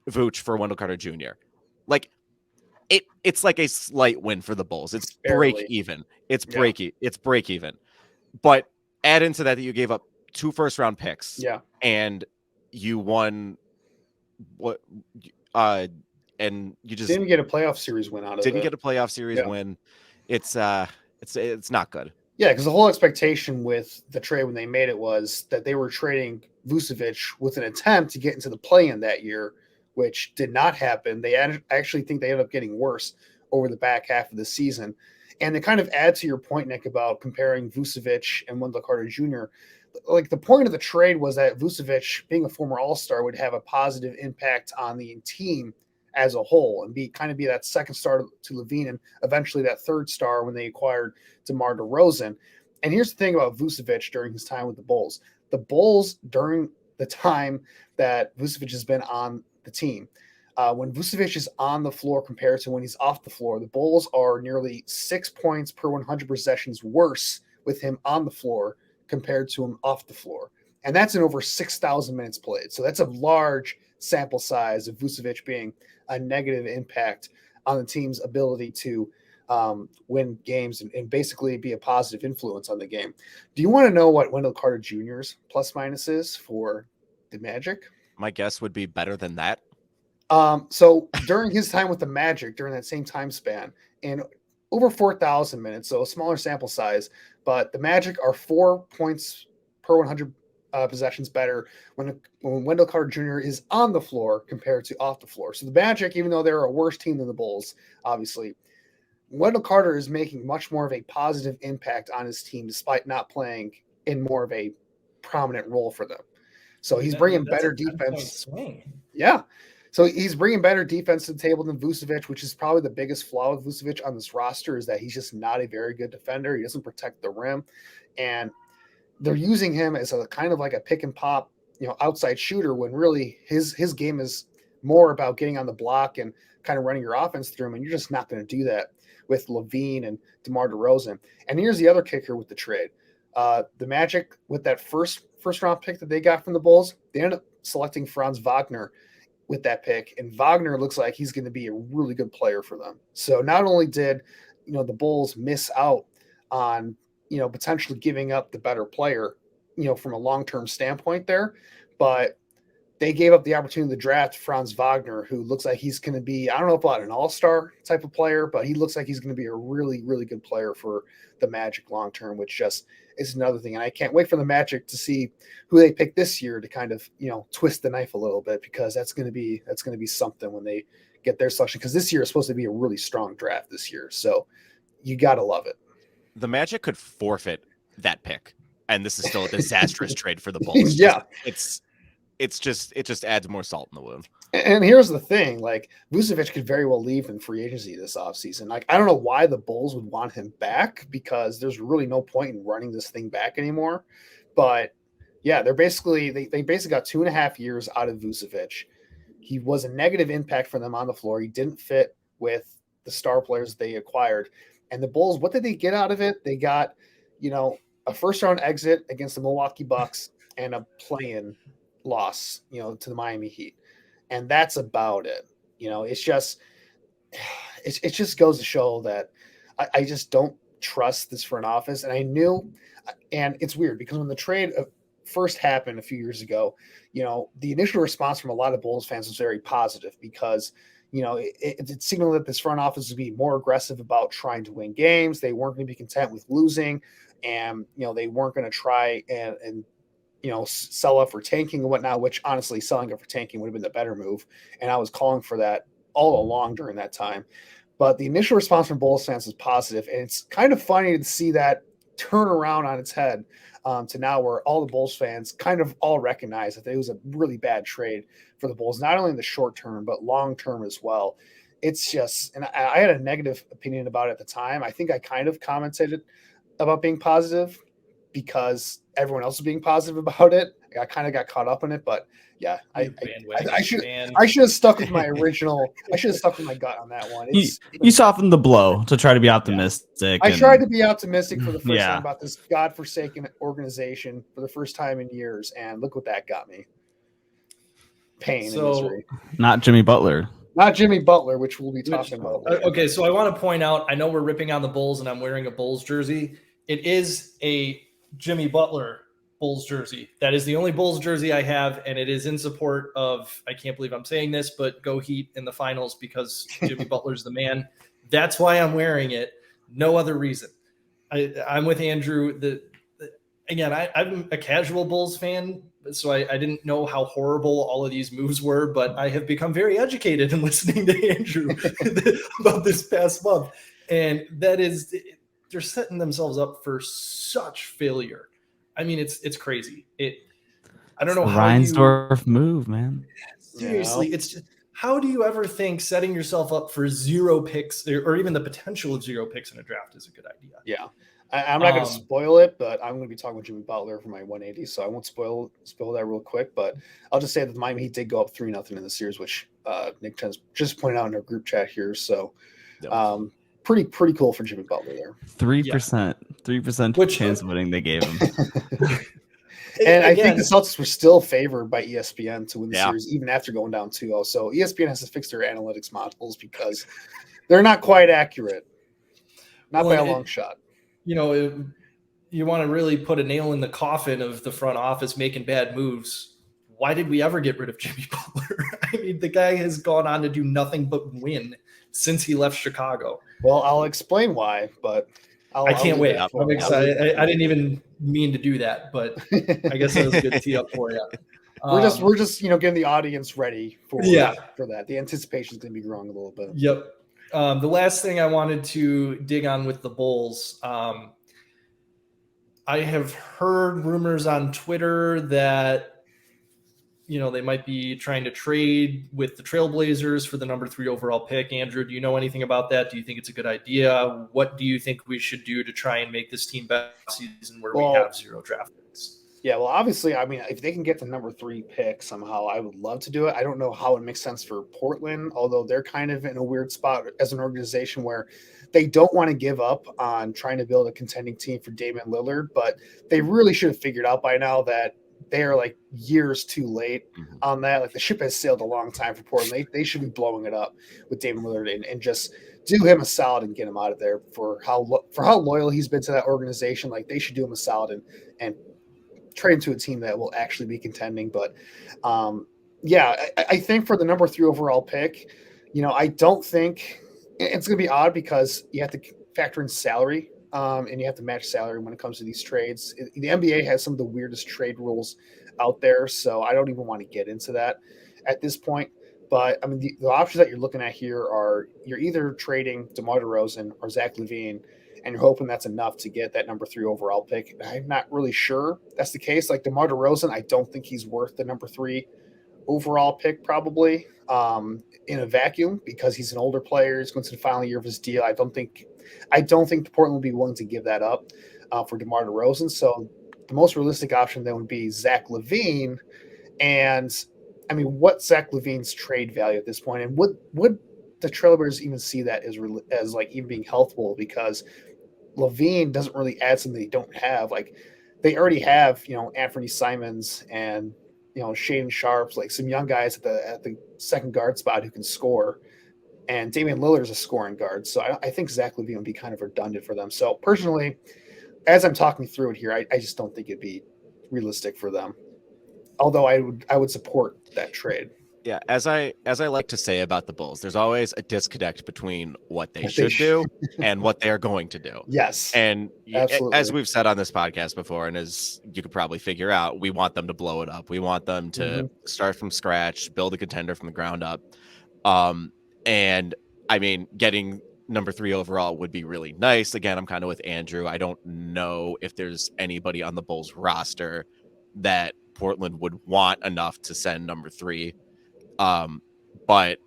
Vooch for Wendell Carter Jr., like it's like a slight win for the Bulls. It's break even. It's break even. But add into that you gave up 2 first round picks. Yeah. And you won what and you just didn't get a playoff series win out of it. Didn't get a playoff series win. It's not good. Yeah, because the whole expectation with the trade when they made it was that they were trading Vucevic with an attempt to get into the play-in that year, which did not happen. They actually think they ended up getting worse over the back half of the season. And to kind of add to your point, Nick, about comparing Vucevic and Wendell Carter Jr., like the point of the trade was that Vucevic, being a former All-Star, would have a positive impact on the team as a whole and be that second star to Levine and eventually that third star when they acquired DeMar DeRozan. And here's the thing about Vucevic during his time with the Bulls. The Bulls, during the time that Vucevic has been on the team, when Vucevic is on the floor compared to when he's off the floor, the Bulls are nearly 6 points per 100 possessions worse with him on the floor compared to him off the floor. And that's in over 6,000 minutes played. So that's a large sample size of Vucevic being a negative impact on the team's ability to win games and basically be a positive influence on the game. Do you want to know what Wendell Carter Jr.'s plus minus is for the Magic? My guess would be better than that. So during his time with the Magic, during that same time span, in over 4,000 minutes, so a smaller sample size, but the Magic are 4 points per 100 possessions better when Wendell Carter Jr. is on the floor compared to off the floor. So the Magic, even though they're a worse team than the Bulls, obviously, Wendell Carter is making much more of a positive impact on his team despite not playing in more of a prominent role for them. So he's bringing better defense. Yeah. So he's bringing better defense to the table than Vucevic, which is probably the biggest flaw with Vucevic on this roster is that he's just not a very good defender. He doesn't protect the rim. And they're using him as a kind of like a pick and pop, outside shooter when really his game is more about getting on the block and kind of running your offense through him. And you're just not going to do that with Levine and DeMar DeRozan. And here's the other kicker with the trade. The Magic, with that first round pick that they got from the Bulls, they ended up selecting Franz Wagner with that pick. And Wagner looks like he's going to be a really good player for them. So not only did, the Bulls miss out on, potentially giving up the better player, from a long-term standpoint there, but they gave up the opportunity to draft Franz Wagner, who looks like he's going to be, I don't know about an all-star type of player, but he looks like he's going to be a really, really good player for the Magic long-term, which just is another thing. And I can't wait for the Magic to see who they pick this year to kind of, twist the knife a little bit, because that's going to be something when they get their selection, because this year is supposed to be a really strong draft this year. So you got to love it. The Magic could forfeit that pick, and this is still a disastrous trade for the Bulls. Yeah. It just adds more salt in the wound. And here's the thing, like Vucevic could very well leave in free agency this offseason. Like, I don't know why the Bulls would want him back, because there's really no point in running this thing back anymore. But yeah, they basically got 2.5 years out of Vucevic. He was a negative impact for them on the floor. He didn't fit with the star players they acquired. And the Bulls, what did they get out of it? They got, a first round exit against the Milwaukee Bucks and a play-in loss, to the Miami Heat. And that's about it. It's just, it just goes to show that I just don't trust this front office. And I knew, and it's weird because when the trade first happened a few years ago, the initial response from a lot of Bulls fans was very positive because, it signaled that this front office would be more aggressive about trying to win games. They weren't going to be content with losing, and they weren't going to try and sell up for tanking and whatnot. Which honestly, selling up for tanking would have been the better move, and I was calling for that all along during that time. But the initial response from Bulls fans was positive, and it's kind of funny to see that turn around on its head to now where all the Bulls fans kind of all recognize that it was a really bad trade for the Bulls, not only in the short term, but long term as well. It's just, and I had a negative opinion about it at the time. I think I kind of commented about being positive because everyone else was being positive about it. I kind of got caught up in it, but yeah, I should have stuck with my original. I should have stuck with my gut on that one. You softened the blow to try to be optimistic. I tried to be optimistic for the first time about this godforsaken organization for the first time in years, and look what that got me. Pain and misery. Not Jimmy Butler. Not Jimmy Butler, which we'll be talking about later. Okay, so I want to point out, I know we're ripping on the Bulls and I'm wearing a Bulls jersey. It is a Jimmy Butler Bulls jersey. That is the only Bulls jersey I have, and it is in support of, I can't believe I'm saying this, but go Heat in the finals because Jimmy Butler's the man. That's why I'm wearing it. No other reason. I'm with Andrew. Again, I'm a casual Bulls fan, so I didn't know how horrible all of these moves were, but I have become very educated in listening to Andrew about this past month. And that is, they're setting themselves up for such failure. I mean, it's crazy. I don't know how Reinsdorf move, man. Seriously, it's just, how do you ever think setting yourself up for 0 picks or even the potential of 0 picks in a draft is a good idea? Yeah. I'm not going to spoil it, but I'm going to be talking with Jimmy Butler for my 180, so I won't spoil that real quick. But I'll just say that the Miami Heat did go up 3-0 in the series, which Nick just pointed out in our group chat here. So pretty cool for Jimmy Butler there. 3% chance of winning they gave him. And I think the Celtics were still favored by ESPN to win the series, even after going down 2-0. So ESPN has to fix their analytics models because they're not quite accurate. Not by a long shot. You want to really put a nail in the coffin of the front office making bad moves. Why did we ever get rid of Jimmy Butler? I mean, the guy has gone on to do nothing but win since he left Chicago. Well, I'll explain why, but I can't wait. I'm excited. I didn't even mean to do that, but I guess that was a good tee up for you. We're just getting the audience ready for that. The anticipation is going to be growing a little bit. Yep. The last thing I wanted to dig on with the Bulls, I have heard rumors on Twitter that they might be trying to trade with the Trailblazers for the number 3 overall pick. Andrew, do you know anything about that? Do you think it's a good idea? What do you think we should do to try and make this team better season where we have 0 draft picks? Yeah, well, obviously, I mean, if they can get the number 3 pick somehow, I would love to do it. I don't know how it makes sense for Portland, although they're kind of in a weird spot as an organization where they don't want to give up on trying to build a contending team for Damian Lillard, but they really should have figured out by now that they are like years too late on that. Like the ship has sailed a long time for Portland. They should be blowing it up with Damian Lillard and just do him a solid and get him out of there for how loyal he's been to that organization. Like they should do him a solid and trade him to a team that will actually be contending. But I think for the number 3 overall pick, I don't think it's going to be odd because you have to factor in salary. And you have to match salary when it comes to these trades. The NBA has some of the weirdest trade rules out there, so I don't even want to get into that at this point. But I mean, the options that you're looking at here are you're either trading DeMar DeRozan or Zach LaVine, and you're hoping that's enough to get that number 3 overall pick. I'm not really sure that's the case. Like DeMar DeRozan, I don't think he's worth the number 3 overall pick probably in a vacuum because he's an older player. He's going to the final year of his deal. I don't think the Portland will be willing to give that up for DeMar DeRozan. So the most realistic option then would be Zach LaVine. And I mean, what's Zach LaVine's trade value at this point? And would the Trailblazers even see that as like even being healthful, because Levine doesn't really add something they don't have. Like they already have, Anthony Simons and Shaden Sharps, like some young guys at the second guard spot who can score. And Damian Lillard is a scoring guard, so I think Zach LaVine would be kind of redundant for them. So personally, as I'm talking through it here, I just don't think it'd be realistic for them. Although I would support that trade. Yeah, as I like to say about the Bulls, there's always a disconnect between what they should do and what they are going to do. Yes. And absolutely. As we've said on this podcast before, and as you could probably figure out, we want them to blow it up. We want them to start from scratch, build a contender from the ground up. And I mean, getting number 3 overall would be really nice. Again, I'm kind of with Andrew. I don't know if there's anybody on the Bulls roster that Portland would want enough to send number 3. But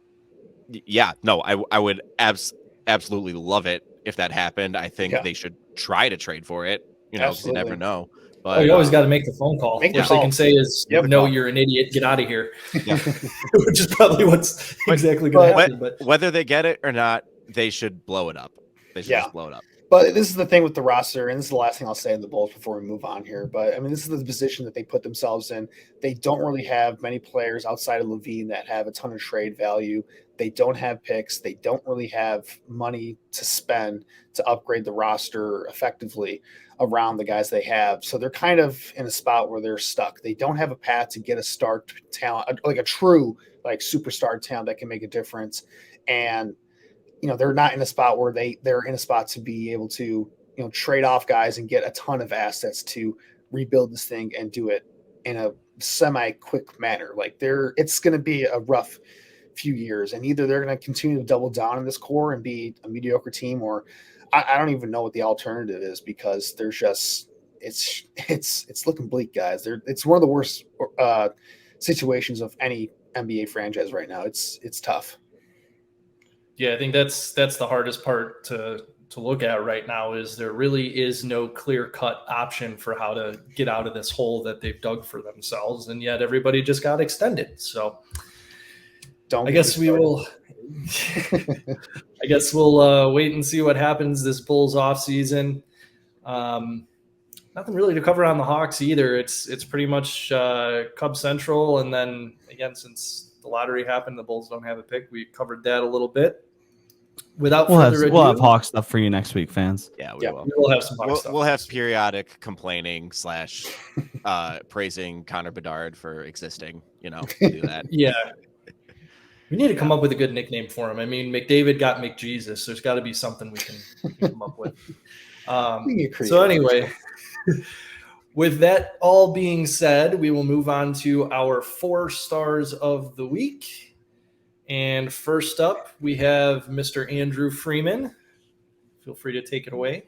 yeah, no, I would absolutely love it if that happened. I think they should try to trade for it. Because you never know. But you always got to make the phone call. What they can say is, "No, you're an idiot. Get out of here," which is probably what's exactly going to happen. But whether they get it or not, they should blow it up. They should just blow it up. But this is the thing with the roster, and this is the last thing I'll say in the Bulls before we move on here. But, I mean, this is the position that they put themselves in. They don't really have many players outside of Levine that have a ton of trade value. They don't have picks. They don't really have money to spend to upgrade the roster effectively around the guys they have. So they're kind of in a spot where they're stuck. They don't have a path to get a star talent, like a true superstar talent that can make a difference. And they're not in a spot where they're in a spot to be able to, trade off guys and get a ton of assets to rebuild this thing and do it in a semi-quick manner. Like it's going to be a rough few years, and either they're going to continue to double down in this core and be a mediocre team, or I don't even know what the alternative is, because there's just it's looking bleak, guys. It's one of the worst situations of any NBA franchise right now. It's tough. Yeah, I think that's the hardest part to look at right now, is there really is no clear-cut option for how to get out of this hole that they've dug for themselves, and yet everybody just got extended. So I guess we'll wait and see what happens this Bulls offseason. Nothing really to cover on the Hawks either. It's pretty much Cub Central, and then again, since the lottery happened, the Bulls don't have a pick. We covered that a little bit. Without further ado, we'll have Hawk stuff for you next week, fans. Yeah, we will. We'll have some Hawk stuff. We'll have periodic complaining / praising Connor Bedard for existing. We'll do that. Yeah. We need to come up with a good nickname for him. I mean, McDavid got McJesus. There's got to be something we can come up with. So anyway, with that all being said, we will move on to our 4 stars of the week. And first up, we have Mr. Andrew Freeman. Feel free to take it away.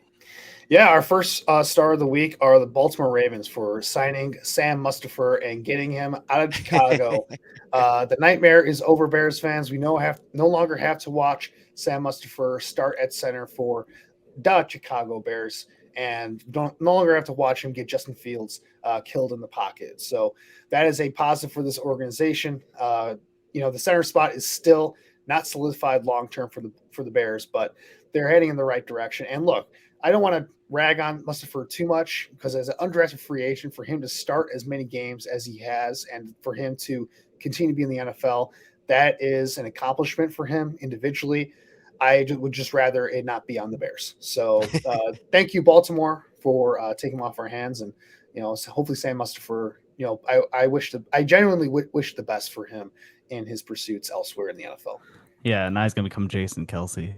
Yeah, our first star of the week are the Baltimore Ravens for signing Sam Mustipher and getting him out of Chicago. The nightmare is over, Bears fans. We no longer have to watch Sam Mustipher start at center for the Chicago Bears, and no longer have to watch him get Justin Fields killed in the pocket. So that is a positive for this organization. The center spot is still not solidified long-term for the Bears, but they're heading in the right direction. And look, I don't want to rag on Mustipher too much, because as an undrafted free agent, for him to start as many games as he has and for him to continue to be in the NFL, that is an accomplishment for him individually. I would just rather it not be on the Bears. So thank you, Baltimore, for taking him off our hands. And, hopefully Sam Mustipher, I genuinely wish the best for him in his pursuits elsewhere in the NFL. Yeah, now he's going to become Jason Kelsey.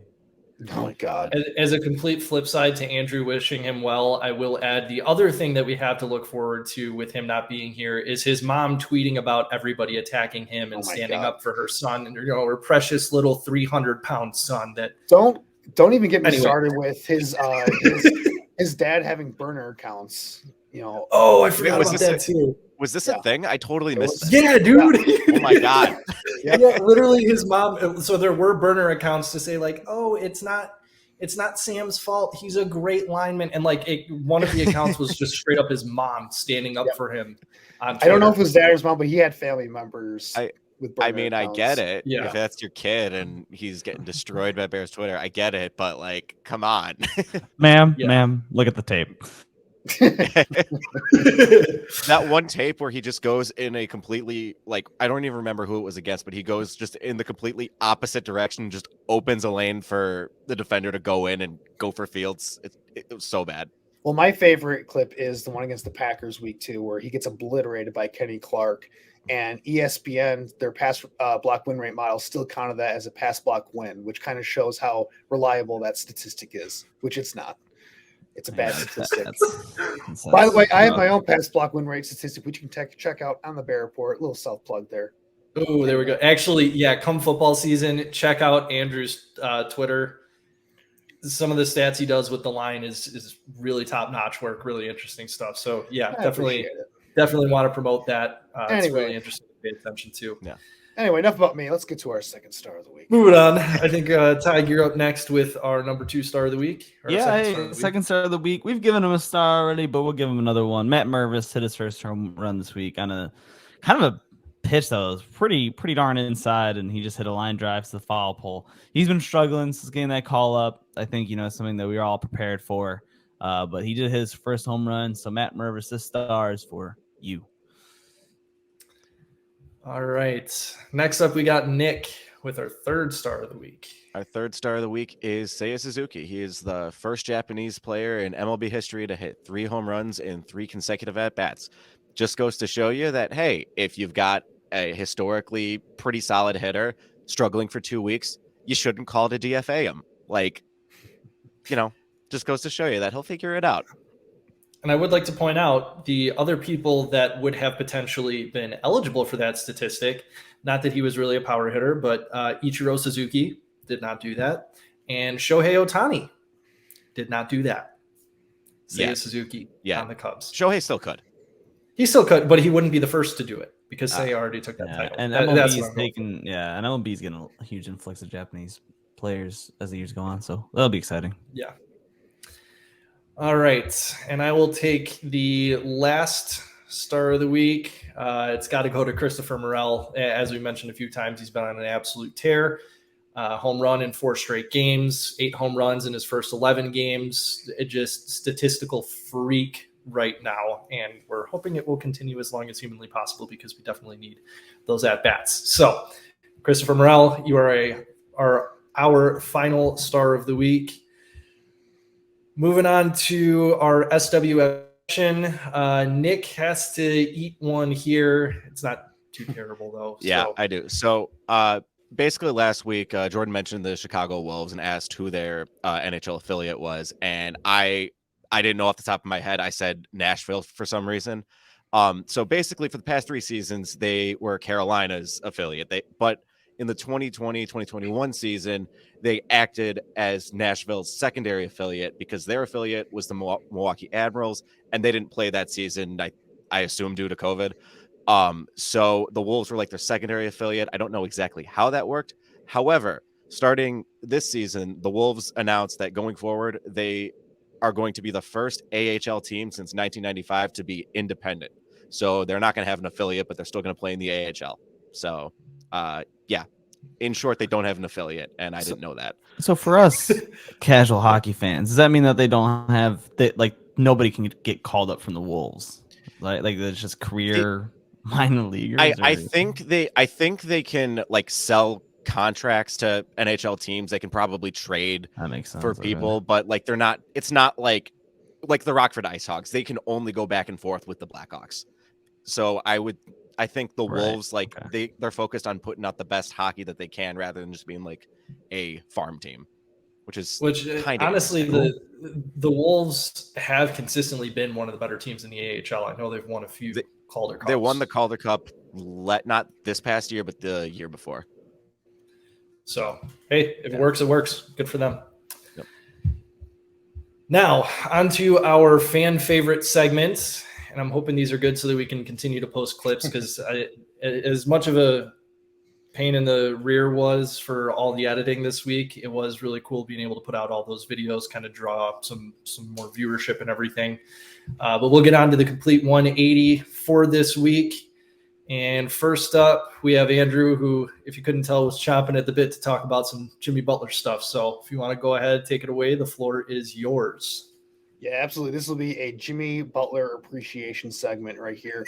Oh, my God. As a complete flip side to Andrew wishing him well, I will add the other thing that we have to look forward to with him not being here is his mom tweeting about everybody attacking him and standing up for her son, and her precious little 300-pound son. That don't even get me started with his dad having burner accounts. I forgot about that too. Was this a thing? I totally missed this. Yeah, dude. Oh my God. Yeah, literally his mom. So there were burner accounts to say it's not Sam's fault. He's a great lineman. And one of the accounts was just straight up his mom standing up for him on Twitter. I don't know if it was dad or his mom, but he had family members with I burner mean, I accounts. get it. Yeah. If that's your kid and he's getting destroyed by Bears Twitter, I get it. But like, come on. Ma'am, look at the tape. That one tape where he just goes in a completely, like, I don't even remember who it was against, but he goes just in the completely opposite direction, just opens a lane for the defender to go in and go for Fields. It was so bad. Well, my favorite clip is the one against the Packers week 2, where he gets obliterated by Kenny Clark, and ESPN, their pass block win rate model, still counted that as a pass block win, which kind of shows how reliable that statistic is, which it's not. It's a bad statistic. By the way, I have my own pass block win rate statistic, which you can check out on the Bear Report. Little self plug there. Oh, there we go. Actually, yeah, come football season, check out Andrew's Twitter. Some of the stats he does with the line is really top notch work, really interesting stuff. So yeah, definitely want to promote that. It's really interesting to pay attention to. Yeah. Anyway, enough about me. Let's get to our second star of the week. Moving on. I think Teige, you're up next with our number 2 star of the week. Second star of the week. We've given him a star already, but we'll give him another one. Matt Mervis hit his first home run this week on a kind of a pitch that was pretty darn inside, and he just hit a line drive to the foul pole. He's been struggling since getting that call up. I think something that we were all prepared for, but he did his first home run. So Matt Mervis, this star is for you. All right. Next up, we got Nick with our third star of the week. Our third star of the week is Seiya Suzuki. He is the first Japanese player in MLB history to hit 3 home runs in 3 consecutive at-bats. Just goes to show you that, hey, if you've got a historically pretty solid hitter struggling for 2 weeks, you shouldn't call it a DFA him. Like, just goes to show you that he'll figure it out. And I would like to point out the other people that would have potentially been eligible for that statistic. Not that he was really a power hitter, but Ichiro Suzuki did not do that. And Shohei Ohtani did not do that. Seiya Suzuki on the Cubs. Shohei still could. He still could, but he wouldn't be the first to do it because Seiya already took that title. And MLB's getting a huge influx of Japanese players as the years go on. So that'll be exciting. Yeah. All right. And I will take the last star of the week. It's got to go to Christopher Morel. As we mentioned a few times, he's been on an absolute tear. Home run in 4 straight games, 8 home runs in his first 11 games. It just statistical freak right now. And we're hoping it will continue as long as humanly possible because we definitely need those at-bats. So, Christopher Morel, you are our final star of the week. Moving on to our SWF section. Nick has to eat one here. It's not too terrible, though. Yeah, I do. So basically last week, Jordan mentioned the Chicago Wolves and asked who their NHL affiliate was. And I didn't know off the top of my head. I said Nashville for some reason. So basically for the past 3 seasons, they were Carolina's affiliate. But in the 2020-2021 season, they acted as Nashville's secondary affiliate because their affiliate was the Milwaukee Admirals, and they didn't play that season, I assume due to COVID. So the Wolves were like their secondary affiliate. I don't know exactly how that worked. However, starting this season, the Wolves announced that going forward, they are going to be the first AHL team since 1995 to be independent. So they're not going to have an affiliate, but they're still going to play in the AHL. So, in short, they don't have an affiliate, and I didn't know that. So for us casual hockey fans, does that mean that they don't have nobody can get called up from the Wolves? Like it's just career minor leaguers? I think they can sell contracts to NHL teams. They can probably trade that makes sense for people, but they're not. It's not like the Rockford Ice Hogs. They can only go back and forth with the Blackhawks. So I think the Wolves, they're focused on putting out the best hockey that they can rather than just being a farm team, which honestly, the Wolves have consistently been one of the better teams in the AHL. I know they've won a few Calder Cups. They won the Calder Cup, not this past year, but the year before. So, hey, if it works, it works. Good for them. Yep. Now, on to our fan favorite segment. And I'm hoping these are good so that we can continue to post clips because as much of a pain in the rear was for all the editing this week, it was really cool being able to put out all those videos, kind of draw up some more viewership and everything. But we'll get on to the complete 180 for this week. And first up, we have Andrew, who, if you couldn't tell, was chomping at the bit to talk about some Jimmy Butler stuff. So if you want to go ahead, take it away. The floor is yours. Yeah, absolutely. This will be a Jimmy Butler appreciation segment right here.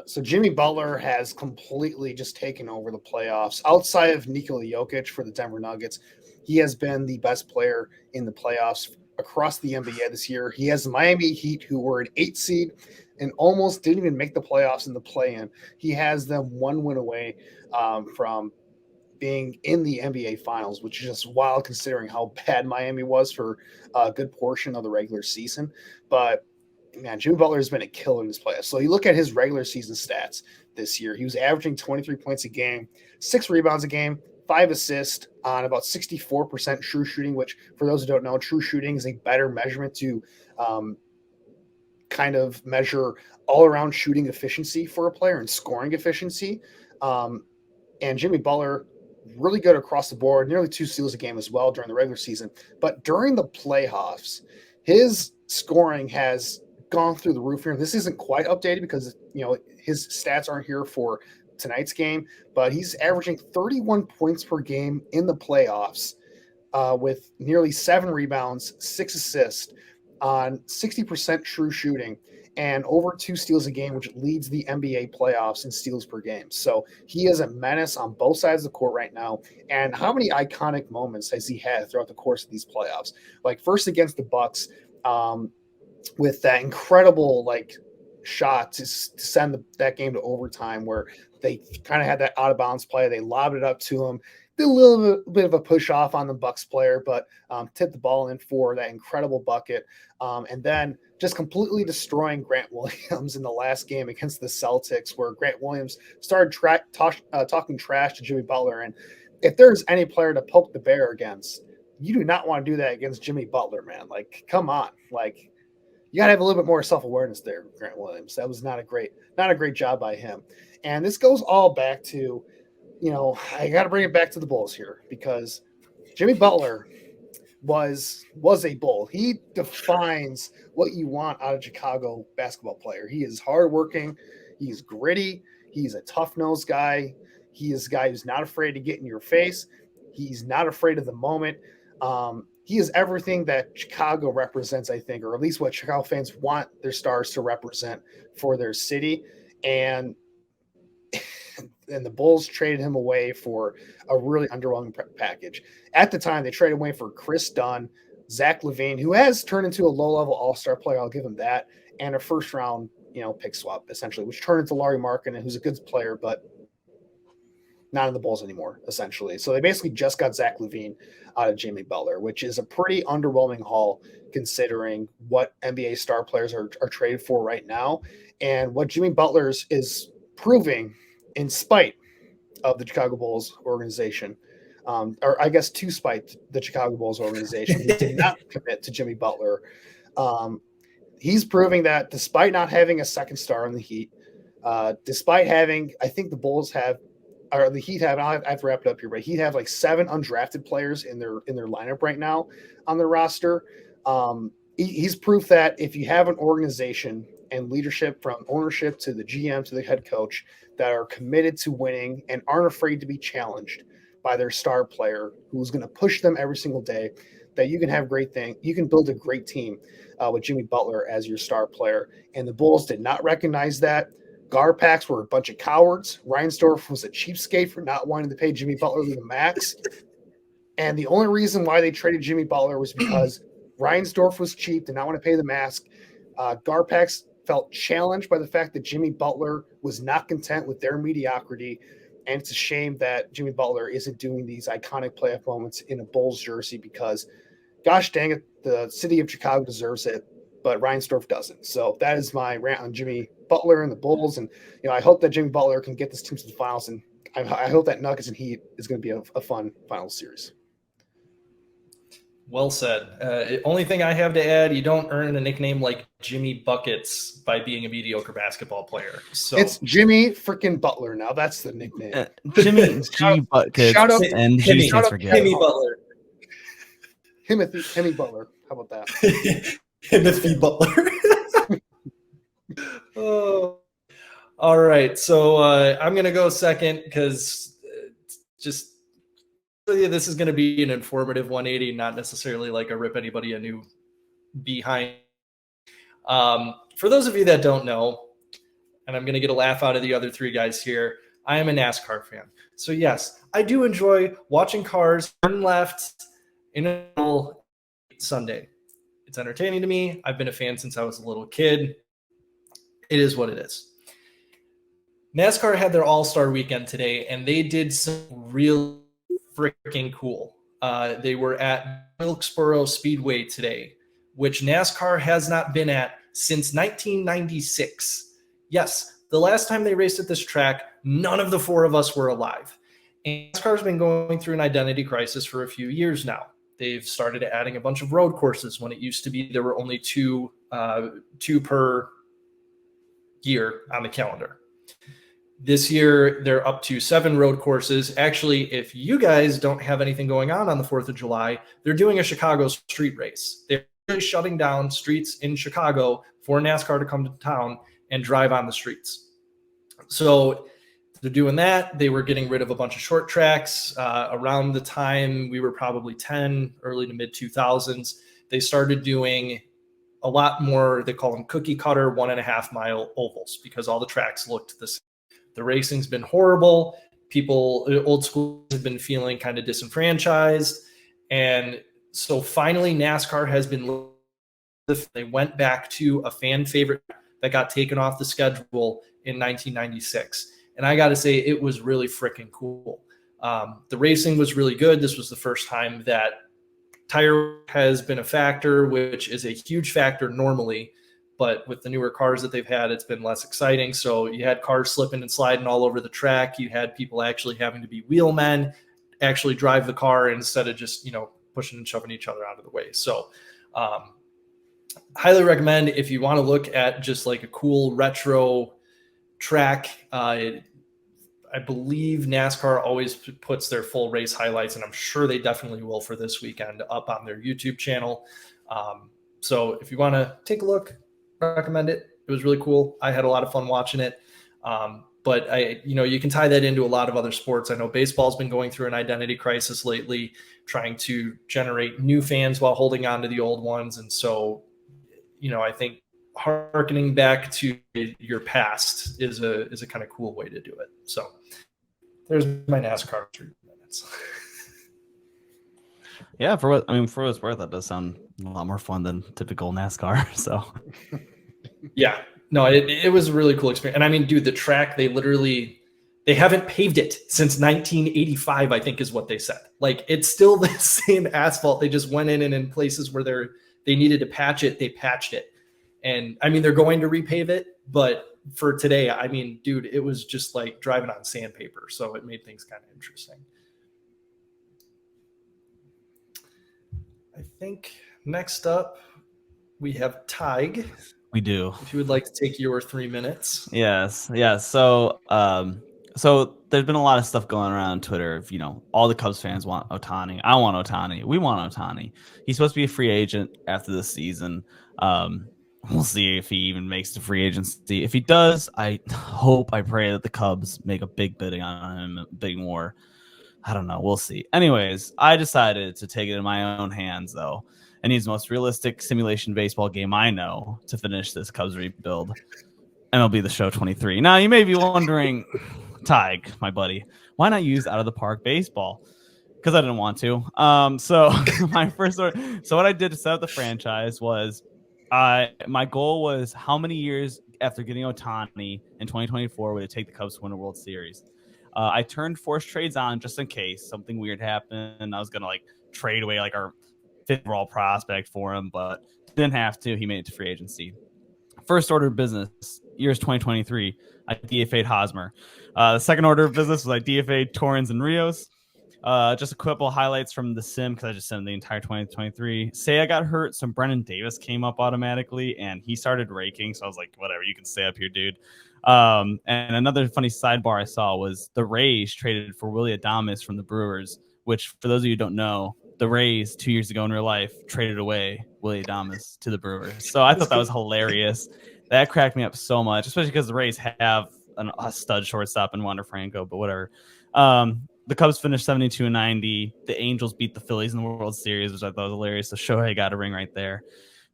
So Jimmy Butler has completely just taken over the playoffs. Outside of Nikola Jokic for the Denver Nuggets, he has been the best player in the playoffs across the NBA this year. He has the Miami Heat, who were an 8 seed and almost didn't even make the playoffs in the play-in. He has them one win away from being in the NBA Finals, which is just wild considering how bad Miami was for a good portion of the regular season. But man, Jimmy Butler has been a killer in this playoffs. So you look at his regular season stats this year. He was averaging 23 points a game, 6 rebounds a game, 5 assists on about 64% true shooting, which for those who don't know, true shooting is a better measurement to kind of measure all around shooting efficiency for a player and scoring efficiency. And Jimmy Butler, really good across the board, nearly 2 steals a game as well during the regular season. But during the playoffs, his scoring has gone through the roof here. This isn't quite updated because, you know, his stats aren't here for tonight's game, but he's averaging 31 points per game in the playoffs with nearly 7 rebounds, 6 assists on 60% true shooting and over 2 steals a game, which leads the NBA playoffs in steals per game. So he is a menace on both sides of the court right now. And how many iconic moments has he had throughout the course of these playoffs? Like first against the Bucks, with that incredible shot to send that game to overtime, where they kind of had that out of bounds play. They lobbed it up to him. Did a little bit of a push off on the Bucks player, but tipped the ball in for that incredible bucket. And then just completely destroying Grant Williams in the last game against the Celtics, where Grant Williams started talking trash to Jimmy Butler. And if there's any player to poke the bear against, you do not want to do that against Jimmy Butler, man. Like, come on. Like, you got to have a little bit more self-awareness there, Grant Williams. That was not a great job by him. And this goes all back to, you know, I got to bring it back to the Bulls here, because Jimmy Butler was a Bull. He defines what you want out of a Chicago basketball player. He is hardworking. He's gritty. He's a tough-nosed guy. He is a guy who's not afraid to get in your face. He's not afraid of the moment. He is everything that Chicago represents, I think, or at least what Chicago fans want their stars to represent for their city. And the Bulls traded him away for a really underwhelming package. At the time, they traded away for Chris Dunn, Zach LaVine, who has turned into a low-level all-star player. I'll give him that. And a first-round, pick swap, essentially, which turned into Lauri Markkanen, who's a good player, but not in the Bulls anymore, essentially. So they basically just got Zach LaVine out of Jimmy Butler, which is a pretty underwhelming haul considering what NBA star players are traded for right now. And what Jimmy Butler is proving, in spite of the Chicago Bulls organization, or I guess to spite the Chicago Bulls organization, who did not commit to Jimmy Butler. He's proving that despite not having a second star in the Heat, despite having, I think the Bulls have, or the Heat have, I have to wrap it up here, but Heat have 7 undrafted players in their lineup right now on their roster. He's proof that if you have an organization and leadership from ownership to the GM to the head coach that are committed to winning and aren't afraid to be challenged by their star player who's going to push them every single day, that you can have great thing. You can build a great team with Jimmy Butler as your star player. And the Bulls did not recognize that. Garpax were a bunch of cowards. Reinsdorf was a cheapskate for not wanting to pay Jimmy Butler the max. And the only reason why they traded Jimmy Butler was because Reinsdorf was cheap, did not want to pay the max. Garpax felt challenged by the fact that Jimmy Butler was not content with their mediocrity. And it's a shame that Jimmy Butler isn't doing these iconic playoff moments in a Bulls jersey, because, gosh dang it, the city of Chicago deserves it, but Reinsdorf doesn't. So that is my rant on Jimmy Butler and the Bulls. And, I hope that Jimmy Butler can get this team to the finals. And I hope that Nuggets and Heat is going to be a fun final series. Well said. Only thing I have to add, you don't earn a nickname like Jimmy Buckets by being a mediocre basketball player. So it's Jimmy freaking Butler now. That's the nickname. Jimmy G Buckets shout out and Jimmy, G stands for Jimmy Butler. Timothy Butler. How about that? Timothy Butler. Oh. All right, so I'm gonna go second because just this is gonna be an informative 180, not necessarily like a rip anybody a new behind. For those of you that don't know, and I'm gonna get a laugh out of the other three guys here, I am a NASCAR fan. So yes, I do enjoy watching cars turn left in a Sunday. It's entertaining to me. I've been a fan since I was a little kid. It is what it is. NASCAR had their All-Star weekend today, and they did some real freaking cool. They were at Wilkesboro Speedway today, which NASCAR has not been at since 1996. Yes, the last time they raced at this track, none of the four of us were alive. And NASCAR's been going through an identity crisis for a few years now. They've started adding a bunch of road courses when it used to be there were only two per year on the calendar. This year, they're up to 7 road courses. Actually, if you guys don't have anything going on the 4th of July, they're doing a Chicago street race. They're really shutting down streets in Chicago for NASCAR to come to town and drive on the streets. So they're doing that. They were getting rid of a bunch of short tracks. Around the time we were probably 10, early to mid 2000s, they started doing a lot more, they call them cookie cutter 1.5 mile ovals because all the tracks looked the same. The racing's been horrible. People, old school, have been feeling kind of disenfranchised. And so finally, NASCAR has been, they went back to a fan favorite that got taken off the schedule in 1996. And I got to say, it was really freaking cool. The racing was really good. This was the first time that tire has been a factor, which is a huge factor normally. But with the newer cars that they've had, it's been less exciting. So you had cars slipping and sliding all over the track. You had people actually having to be wheelmen, actually drive the car instead of just, pushing and shoving each other out of the way. So highly recommend if you want to look at just like a cool retro track. I believe NASCAR always puts their full race highlights, and I'm sure they definitely will for this weekend up on their YouTube channel. So if you want to take a look, recommend it. It was really cool. I had a lot of fun watching it. But you can tie that into a lot of other sports. I know baseball's been going through an identity crisis lately, trying to generate new fans while holding on to the old ones. And so, I think harkening back to your past is a kind of cool way to do it. So there's my NASCAR 3 minutes. Yeah, for what it's worth, that does sound a lot more fun than typical NASCAR. So, yeah, no, it was a really cool experience. And I mean, dude, the track, they haven't paved it since 1985, I think is what they said. Like, it's still the same asphalt. They just went in and in places where they needed to patch it, they patched it. And I mean, they're going to repave it, but for today, I mean, dude, it was just like driving on sandpaper. So it made things kind of interesting. I think next up we have Teige. We do. If you would like to take your 3 minutes. Yes. So, so there's been a lot of stuff going around on Twitter. If all the Cubs fans want Ohtani. I want Ohtani. We want Ohtani. He's supposed to be a free agent after this season. We'll see if he even makes the free agency. If he does, I pray that the Cubs make a big bidding on him, a big war. I don't know. We'll see. Anyways, I decided to take it in my own hands, though. And he's the most realistic simulation baseball game I know to finish this Cubs rebuild. MLB The Show 23. Now, you may be wondering, Teige, my buddy, why not use out of the park baseball? Because I didn't want to. So my first order. So what I did to set up the franchise was, my goal was how many years after getting Ohtani in 2024 would it take the Cubs to win a World Series? I turned forced trades on just in case something weird happened. I was gonna trade away our 5th overall prospect for him, but didn't have to. He made it to free agency. First order of business, years 2023, I DFA'd Hosmer. The second order of business was I DFA'd Torrens and Rios. Just a couple highlights from the sim because I just simmed the entire 2023. Say I got hurt, so Brennan Davis came up automatically, and he started raking. So I was like, whatever, you can stay up here, dude. And another funny sidebar I saw was the Rays traded for Willy Adames from the Brewers, which for those of you who don't know, the Rays 2 years ago in real life traded away Willy Adames to the Brewers. So I thought that was hilarious. That cracked me up so much, especially because the Rays have a stud shortstop in Wander Franco, but whatever. The Cubs finished 72-90. The Angels beat the Phillies in the World Series, which I thought was hilarious. So Shohei got a ring right there.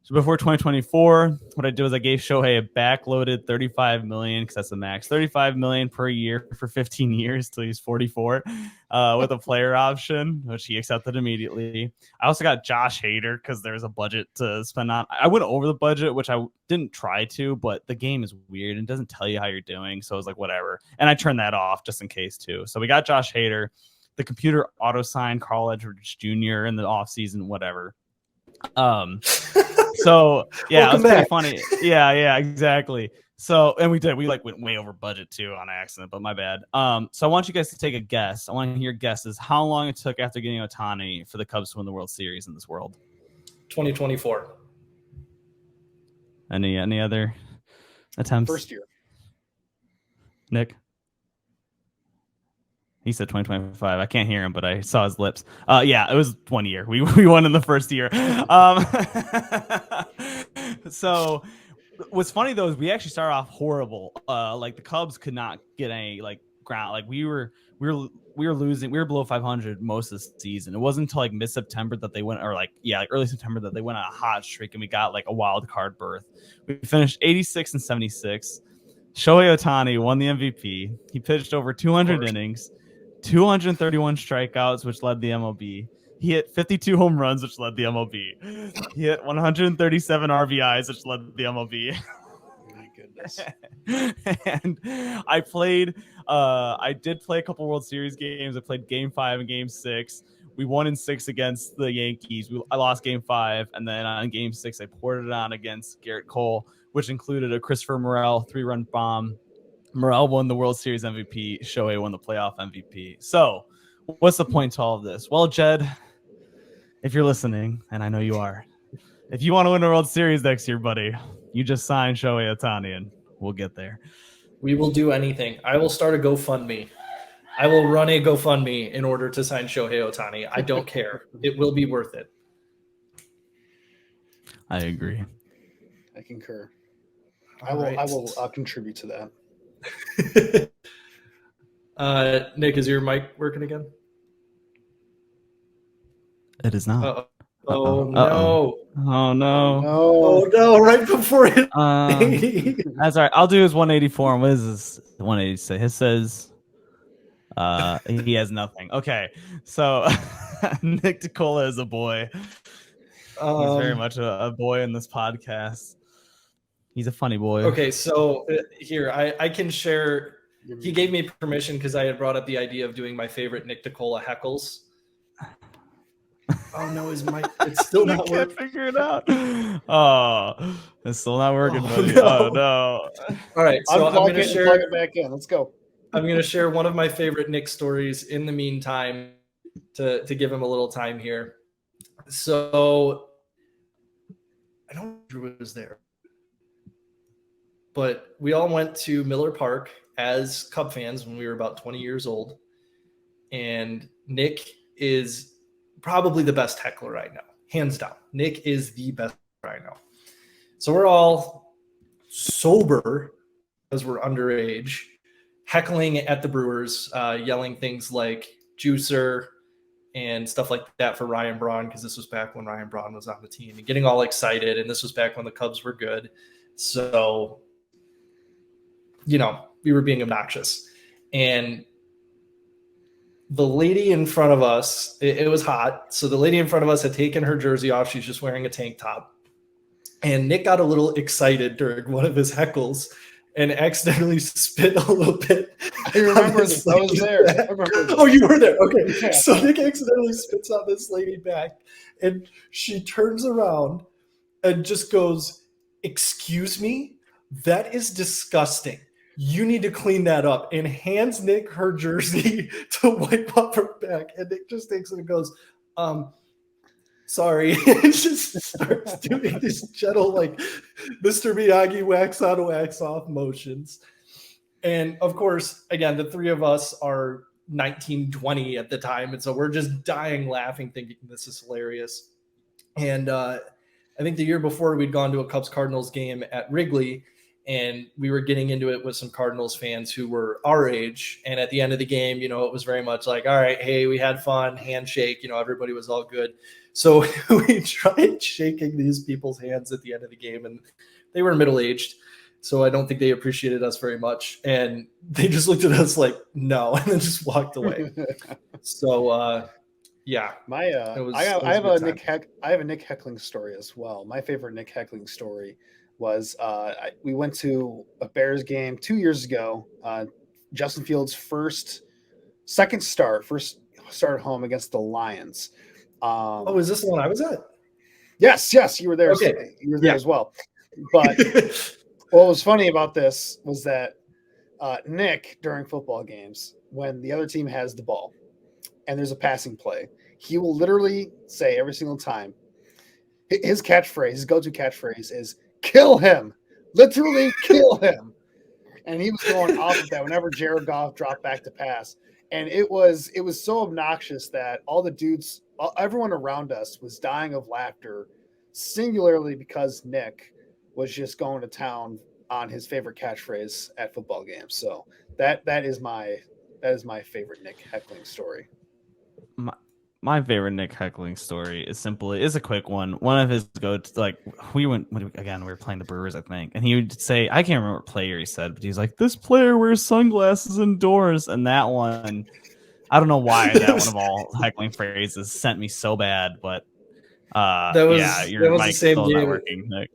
So before 2024, what I did was I gave Shohei a backloaded $35 million, because that's the max, $35 million per year for 15 years till he's 44, with a player option, which he accepted immediately. I also got Josh Hader because there's a budget to spend on. I went over the budget, which I didn't try to, but the game is weird and doesn't tell you how you're doing. So I was like, whatever. And I turned that off just in case too. So we got Josh Hader. The computer auto-signed Carl Edwards Jr. in the offseason, whatever. So yeah, it was pretty funny. Yeah, exactly. So, and we went way over budget too on accident, but my bad. So I want you guys to take a guess. I want to hear guesses how long it took after getting Ohtani for the Cubs to win the World Series in this world. 2024. Any other attempts? First year. Nick? He said 2025. I can't hear him, but I saw his lips. Yeah, it was 1 year. We won in the first year. So what's funny though is we actually started off horrible. Like the Cubs could not get any like ground. Like we were losing. We were below 500 most of the season. It wasn't until like mid-September that they went, or like early September that they went on a hot streak and we got like a wild card berth. We finished 86-76. Shohei Ohtani won the MVP. He pitched over 200 innings. 231 strikeouts, which led the MLB. He hit 52 home runs, which led the MLB. He hit 137 RBIs, which led the MLB. My goodness. And I did play a couple World Series games. I played Game 5 and Game 6. We won in 6 against the Yankees. I lost Game 5, and then on Game 6, I poured it on against Garrett Cole, which included a Christopher Morel 3-run bomb. Morel won the World Series MVP. Shohei won the playoff MVP. So what's the point to all of this? Well, Jed, if you're listening, and I know you are, if you want to win a World Series next year, buddy, you just sign Shohei Ohtani and we'll get there. We will do anything. I will start a GoFundMe. I will run a GoFundMe in order to sign Shohei Ohtani. I don't care. It will be worth it. I agree. I concur. I will contribute to that. Nick, is your mic working again? It is not. Oh no! Oh no! Oh no! Right before it. That's all right. I'll do his 184. And what is this 180 say? It says he has nothing. Okay, so Nick DeCola is a boy. He's very much a boy in this podcast. He's a funny boy. Okay, so here I can share. He gave me permission because I had brought up the idea of doing my favorite Nick DeCola heckles. Oh no, his mic. It's still not working. Can't figure it out. Oh, it's still not working, buddy. No. Oh no. All right, so I'm going to share. Plug it back in. Let's go. I'm going to share one of my favorite Nick stories in the meantime to give him a little time here. So I don't know who was there, but we all went to Miller Park as Cub fans when we were about 20 years old. And Nick is probably the best heckler right now. Hands down. Nick is the best right now. So we're all sober because we're underage, heckling at the Brewers, yelling things like juicer and stuff like that for Ryan Braun, because this was back when Ryan Braun was on the team, and getting all excited. And this was back when the Cubs were good. So, you know, we were being obnoxious. And the lady in front of us, it was hot. So the lady in front of us had taken her jersey off. She's just wearing a tank top. And Nick got a little excited during one of his heckles and accidentally spit a little bit. I remember this. I was there. I remember this. Oh, you were there. Okay. Yeah. So Nick accidentally spits on this lady back, and she turns around and just goes, "Excuse me? That is disgusting. You need to clean that up," and hands Nick her jersey to wipe up her back. And Nick just takes it and goes, sorry. And just starts doing these gentle, like Mr. Miyagi wax on, wax off motions. And of course, again, the three of us are 19, 20 at the time. And so we're just dying laughing, thinking this is hilarious. And I think the year before we'd gone to a Cubs Cardinals game at Wrigley, and we were getting into it with some Cardinals fans who were our age. And at the end of the game, you know, it was very much like, all right, hey, we had fun, handshake, you know, everybody was all good. So we tried shaking these people's hands at the end of the game, and they were middle-aged. So I don't think they appreciated us very much. And they just looked at us like, no, and then just walked away. So, yeah. I have a Nick Heckling story as well. My favorite Nick Heckling story was we went to a Bears game 2 years ago. Justin Fields' first start at home against the Lions. Is this the one I was at? Yes, you were there. Okay. You were there as well. But what was funny about this was that Nick, during football games, when the other team has the ball and there's a passing play, he will literally say every single time, his go-to catchphrase is, kill him, literally kill him. And he was going off of that whenever Jared Goff dropped back to pass. And it was so obnoxious that everyone around us was dying of laughter, singularly because Nick was just going to town on his favorite catchphrase at football games. So that is my favorite Nick Heckling story. My favorite Nick Heckling story is a quick one. One of his go-to, like, we were playing the Brewers, I think, and he would say, I can't remember what player he said, but he's like, this player wears sunglasses indoors. And that one, I don't know why that one of all heckling phrases sent me so bad, but your the same still game. Not working, Nick.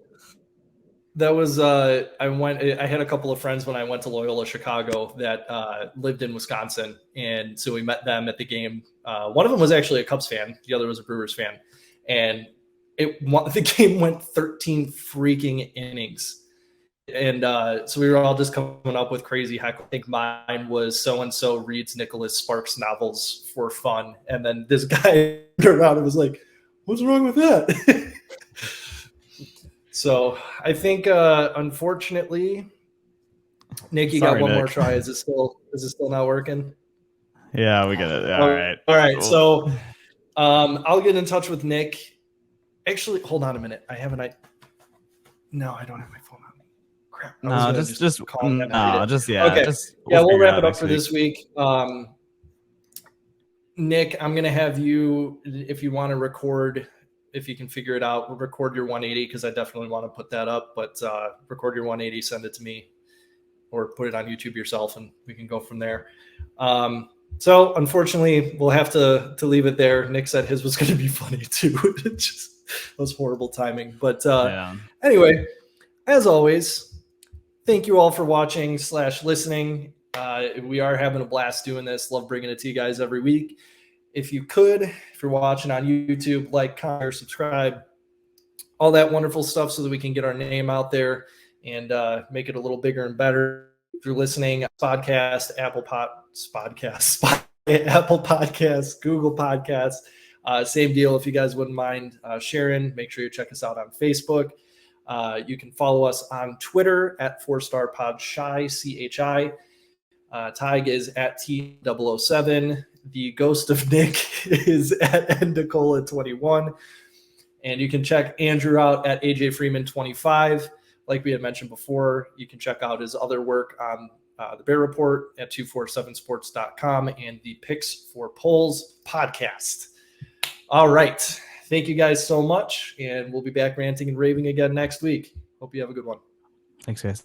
That was I had a couple of friends when I went to Loyola Chicago that lived in Wisconsin, and so we met them at the game. One of them was actually a Cubs fan, the other was a Brewers fan, and the game went 13 freaking innings, and so we were all just coming up with crazy heckling. I think mine was so and so reads Nicholas Sparks novels for fun, and then this guy turned around and was like, "What's wrong with that?" So I think, unfortunately, Nick, you got one more try. Is it still not working? Yeah, we get it. All right. Cool. So I'll get in touch with Nick. Actually, hold on a minute. No, I don't have my phone on me. Crap. Just call him. Okay. We'll wrap it up for this week. Nick, I'm going to have you, if you want to record, if you can figure it out, record your 180, because I definitely want to put that up, but record your 180, send it to me, or put it on YouTube yourself, and we can go from there. So unfortunately, we'll have to leave it there. Nick said his was going to be funny too. It just was horrible timing. But anyway, as always, thank you all for watching / listening. We are having a blast doing this. Love bringing it to you guys every week. If you're watching on YouTube, like, comment, subscribe, all that wonderful stuff, so that we can get our name out there and make it a little bigger and better. If you're listening, podcast, Apple Podcasts, Google Podcasts, same deal. If you guys wouldn't mind sharing, make sure you check us out on Facebook. You can follow us on Twitter at 4-Star Pod Chi, CHI. Teige is at T007. The ghost of Nick is at Endicola21. And you can check Andrew out at AJ Freeman 25. Like we had mentioned before, you can check out his other work on the Bear Report at 247sports.com and the Picks for Polls podcast. All right. Thank you guys so much. And we'll be back ranting and raving again next week. Hope you have a good one. Thanks, guys.